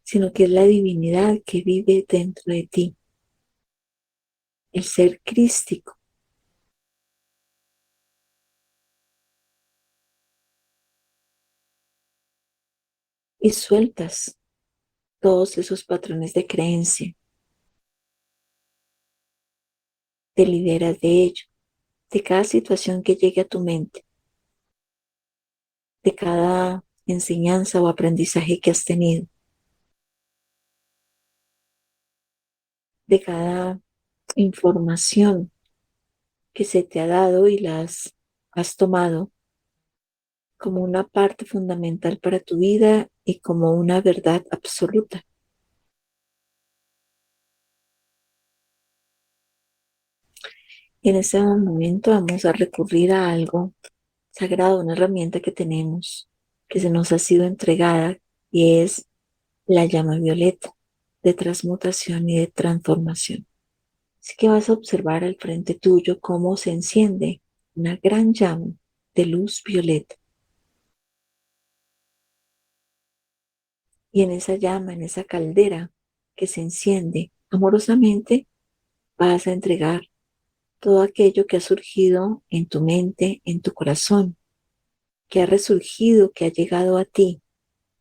sino que es la divinidad que vive dentro de ti, el ser crístico. Y sueltas todos esos patrones de creencia, te liberas de ello, de cada situación que llegue a tu mente, de cada enseñanza o aprendizaje que has tenido, de cada información que se te ha dado y las has tomado como una parte fundamental para tu vida y como una verdad absoluta. Y en ese momento vamos a recurrir a algo sagrado, una herramienta que tenemos, que se nos ha sido entregada y es la llama violeta de transmutación y de transformación. Así que vas a observar al frente tuyo cómo se enciende una gran llama de luz violeta. Y en esa llama, en esa caldera que se enciende amorosamente, vas a entregar todo aquello que ha surgido en tu mente, en tu corazón, que ha resurgido, que ha llegado a ti,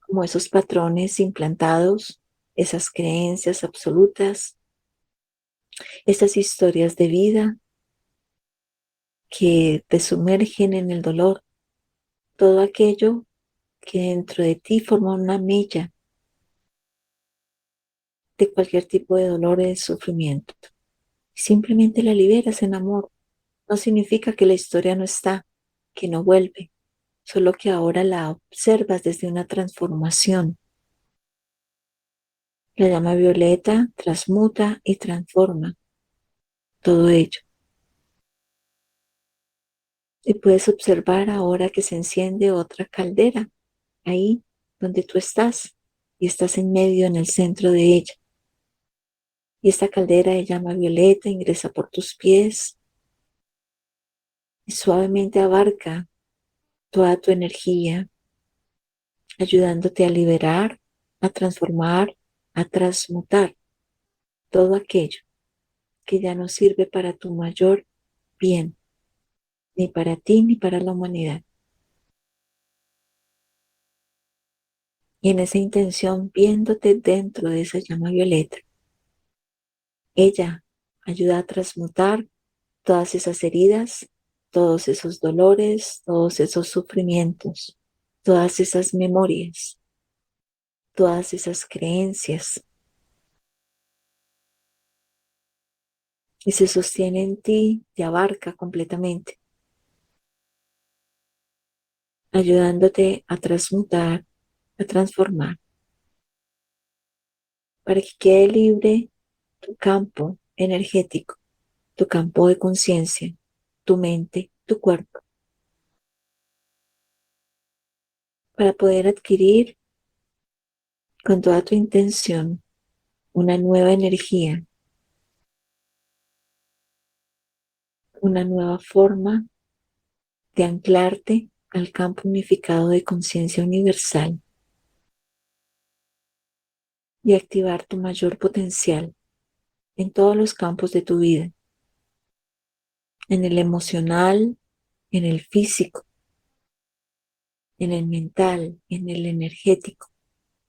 como esos patrones implantados, esas creencias absolutas, esas historias de vida que te sumergen en el dolor, todo aquello que dentro de ti forma una mella de cualquier tipo de dolor o de sufrimiento. Simplemente la liberas en amor. No significa que la historia no está, que no vuelve, solo que ahora la observas desde una transformación. La llama violeta transmuta y transforma todo ello. Y puedes observar ahora que se enciende otra caldera, ahí donde tú estás, y estás en medio, en el centro de ella. Y esta caldera de llama violeta ingresa por tus pies y suavemente abarca toda tu energía, ayudándote a liberar, a transformar, a transmutar todo aquello que ya no sirve para tu mayor bien, ni para ti ni para la humanidad. Y en esa intención, viéndote dentro de esa llama violeta, ella ayuda a transmutar todas esas heridas, todos esos dolores, todos esos sufrimientos, todas esas memorias, todas esas creencias, y se sostiene en ti, te abarca completamente, ayudándote a transmutar, a transformar, para que quede libre tu campo energético, tu campo de conciencia, tu mente, tu cuerpo, para poder adquirir con toda tu intención una nueva energía, una nueva forma de anclarte al campo unificado de conciencia universal y activar tu mayor potencial en todos los campos de tu vida, en el emocional, en el físico, en el mental, en el energético,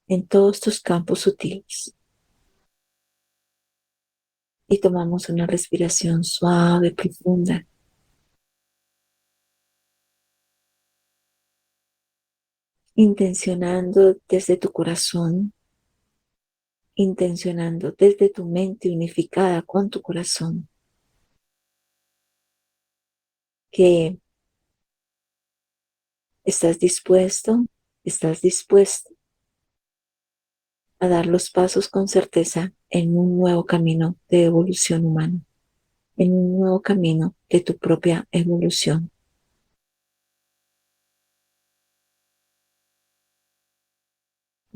en todos tus campos sutiles. Y tomamos una respiración suave, profunda, intencionando desde tu corazón, intencionando desde tu mente unificada con tu corazón, que estás dispuesto, estás dispuesto a dar los pasos con certeza en un nuevo camino de evolución humana, en un nuevo camino de tu propia evolución.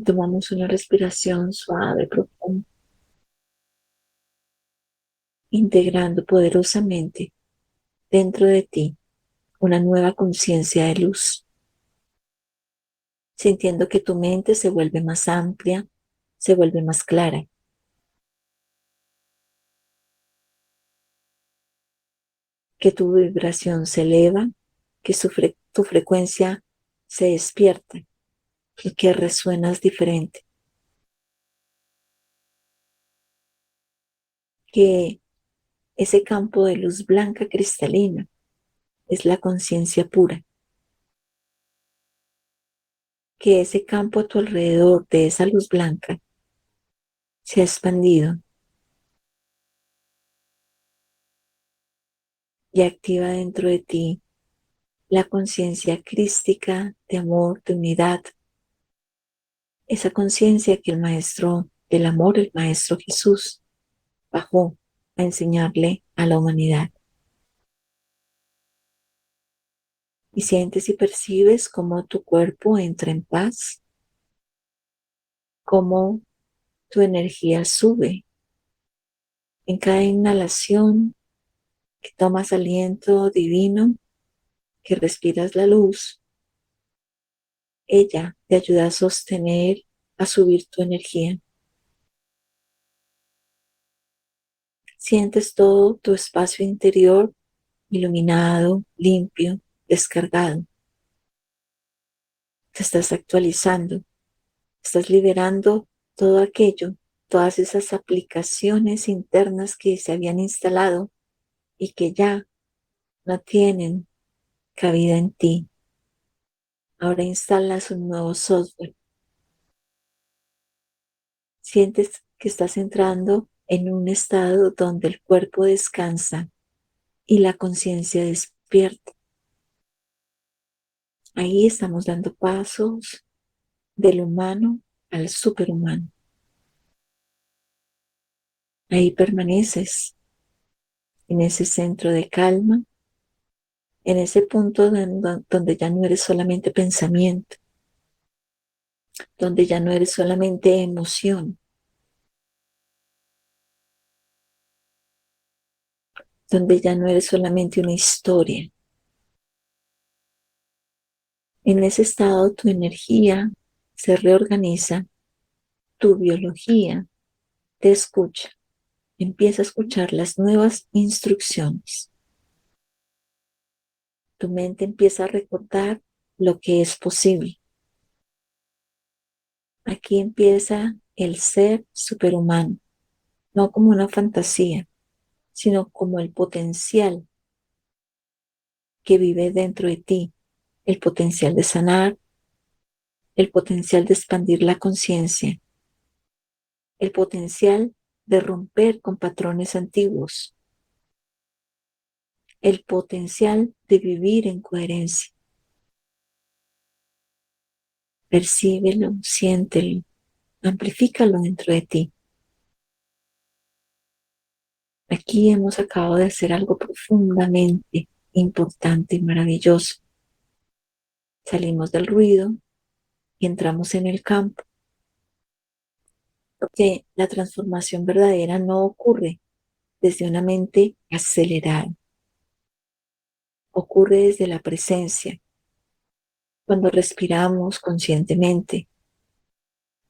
Tomamos una respiración suave, profunda, integrando poderosamente dentro de ti una nueva conciencia de luz, sintiendo que tu mente se vuelve más amplia, se vuelve más clara, que tu vibración se eleva, que tu frecuencia se despierta y que resuenas diferente, que ese campo de luz blanca cristalina es la conciencia pura, que ese campo a tu alrededor de esa luz blanca se ha expandido y activa dentro de ti la conciencia crística de amor, de unidad, esa conciencia que el Maestro del Amor, el Maestro Jesús, bajó a enseñarle a la humanidad. y sientes y percibes cómo tu cuerpo entra en paz, cómo tu energía sube en cada inhalación que tomas aliento divino, que respiras la luz. Ella te ayuda a sostener, a subir tu energía. Sientes todo tu espacio interior iluminado, limpio, descargado. Te estás actualizando, estás liberando todo aquello, todas esas aplicaciones internas que se habían instalado y que ya no tienen cabida en ti. Ahora instalas un nuevo software. Sientes que estás entrando en un estado donde el cuerpo descansa y la conciencia despierta. Ahí estamos dando pasos del humano al superhumano. Ahí permaneces en ese centro de calma, en ese punto donde ya no eres solamente pensamiento, donde ya no eres solamente emoción, donde ya no eres solamente una historia. En ese estado tu energía se reorganiza, tu biología te escucha, empieza a escuchar las nuevas instrucciones. Tu mente empieza a recordar lo que es posible. Aquí empieza el ser superhumano, no como una fantasía, sino como el potencial que vive dentro de ti, el potencial de sanar, el potencial de expandir la conciencia, el potencial de romper con patrones antiguos, el potencial de vivir en coherencia. Percíbelo, siéntelo, amplifícalo dentro de ti. Aquí hemos acabado de hacer algo profundamente importante y maravilloso. Salimos del ruido y entramos en el campo, porque la transformación verdadera no ocurre desde una mente acelerada, ocurre desde la presencia, cuando respiramos conscientemente,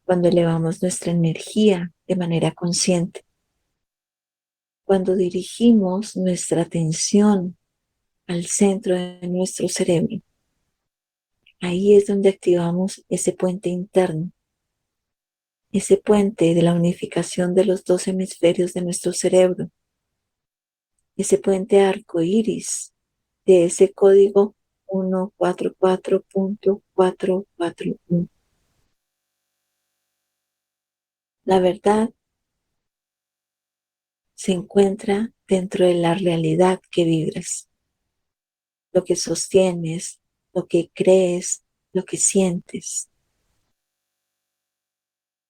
cuando elevamos nuestra energía de manera consciente, cuando dirigimos nuestra atención al centro de nuestro cerebro. Ahí es donde activamos ese puente interno, ese puente de la unificación de los dos hemisferios de nuestro cerebro, ese puente arcoíris de ese código 144.441. La verdad se encuentra dentro de la realidad que vibras, lo que sostienes, lo que crees, lo que sientes.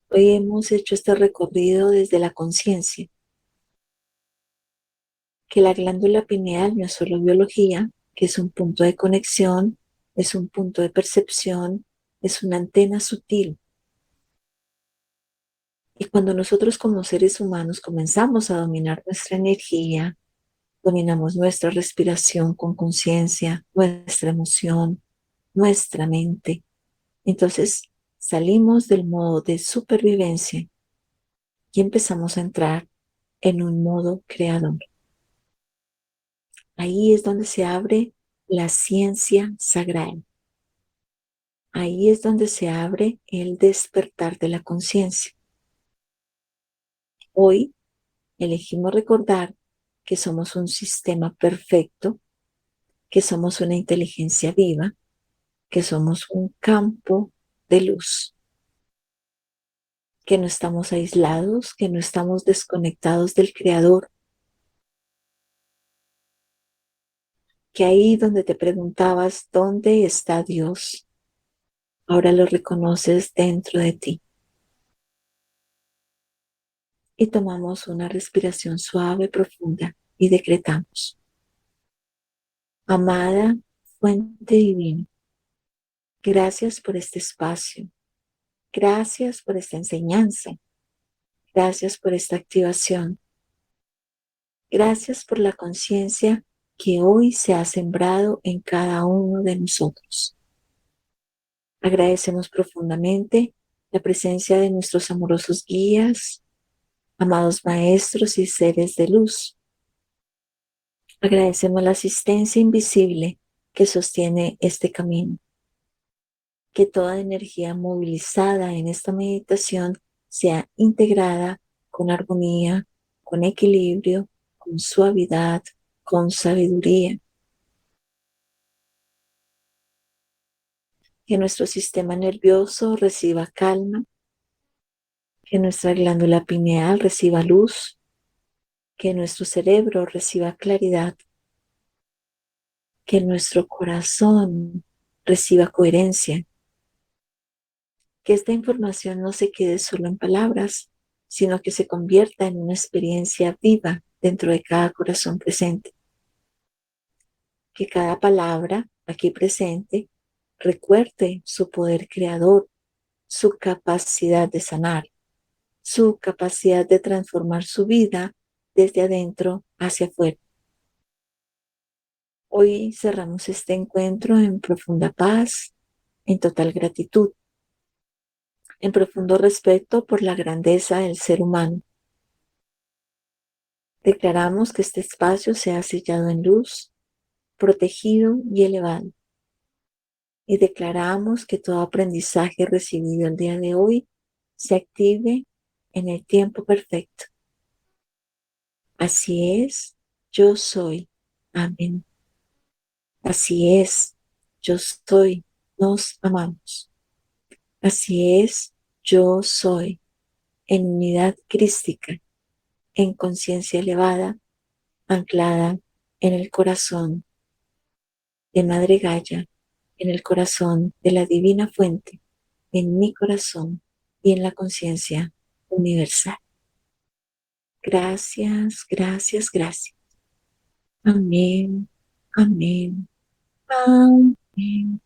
Hoy hemos hecho este recorrido desde la conciencia, que la glándula pineal no es solo biología, que es un punto de conexión, es un punto de percepción, es una antena sutil. Y cuando nosotros como seres humanos comenzamos a dominar nuestra energía, dominamos nuestra respiración con conciencia, nuestra emoción, nuestra mente, entonces salimos del modo de supervivencia y empezamos a entrar en un modo creador. Ahí es donde se abre la ciencia sagrada. Ahí es donde se abre el despertar de la conciencia. Hoy elegimos recordar que somos un sistema perfecto, que somos una inteligencia viva, que somos un campo de luz, que no estamos aislados, que no estamos desconectados del Creador, que ahí donde te preguntabas dónde está Dios, ahora lo reconoces dentro de ti. Y tomamos una respiración suave, profunda y decretamos: amada fuente divino. Gracias por este espacio. Gracias por esta enseñanza. Gracias por esta activación. Gracias por la conciencia que hoy se ha sembrado en cada uno de nosotros. Agradecemos profundamente la presencia de nuestros amorosos guías, amados maestros y seres de luz. Agradecemos la asistencia invisible que sostiene este camino. Que toda energía movilizada en esta meditación sea integrada con armonía, con equilibrio, con suavidad, con sabiduría. Que nuestro sistema nervioso reciba calma, que nuestra glándula pineal reciba luz, que nuestro cerebro reciba claridad, que nuestro corazón reciba coherencia, que esta información no se quede solo en palabras, sino que se convierta en una experiencia viva dentro de cada corazón presente. Que cada palabra aquí presente recuerde su poder creador, su capacidad de sanar, su capacidad de transformar su vida desde adentro hacia afuera. Hoy cerramos este encuentro en profunda paz, en total gratitud, en profundo respeto por la grandeza del ser humano. Declaramos que este espacio sea sellado en luz, protegido y elevado. Y declaramos que todo aprendizaje recibido el día de hoy se active en el tiempo perfecto. Así es, yo soy. Amén. Así es, yo soy. Nos amamos. Así es, yo soy. En unidad crística, en conciencia elevada, anclada en el corazón de Madre Gaia, en el corazón de la Divina Fuente, en mi corazón y en la conciencia universal. Gracias, gracias, gracias. Amén, amén, amén.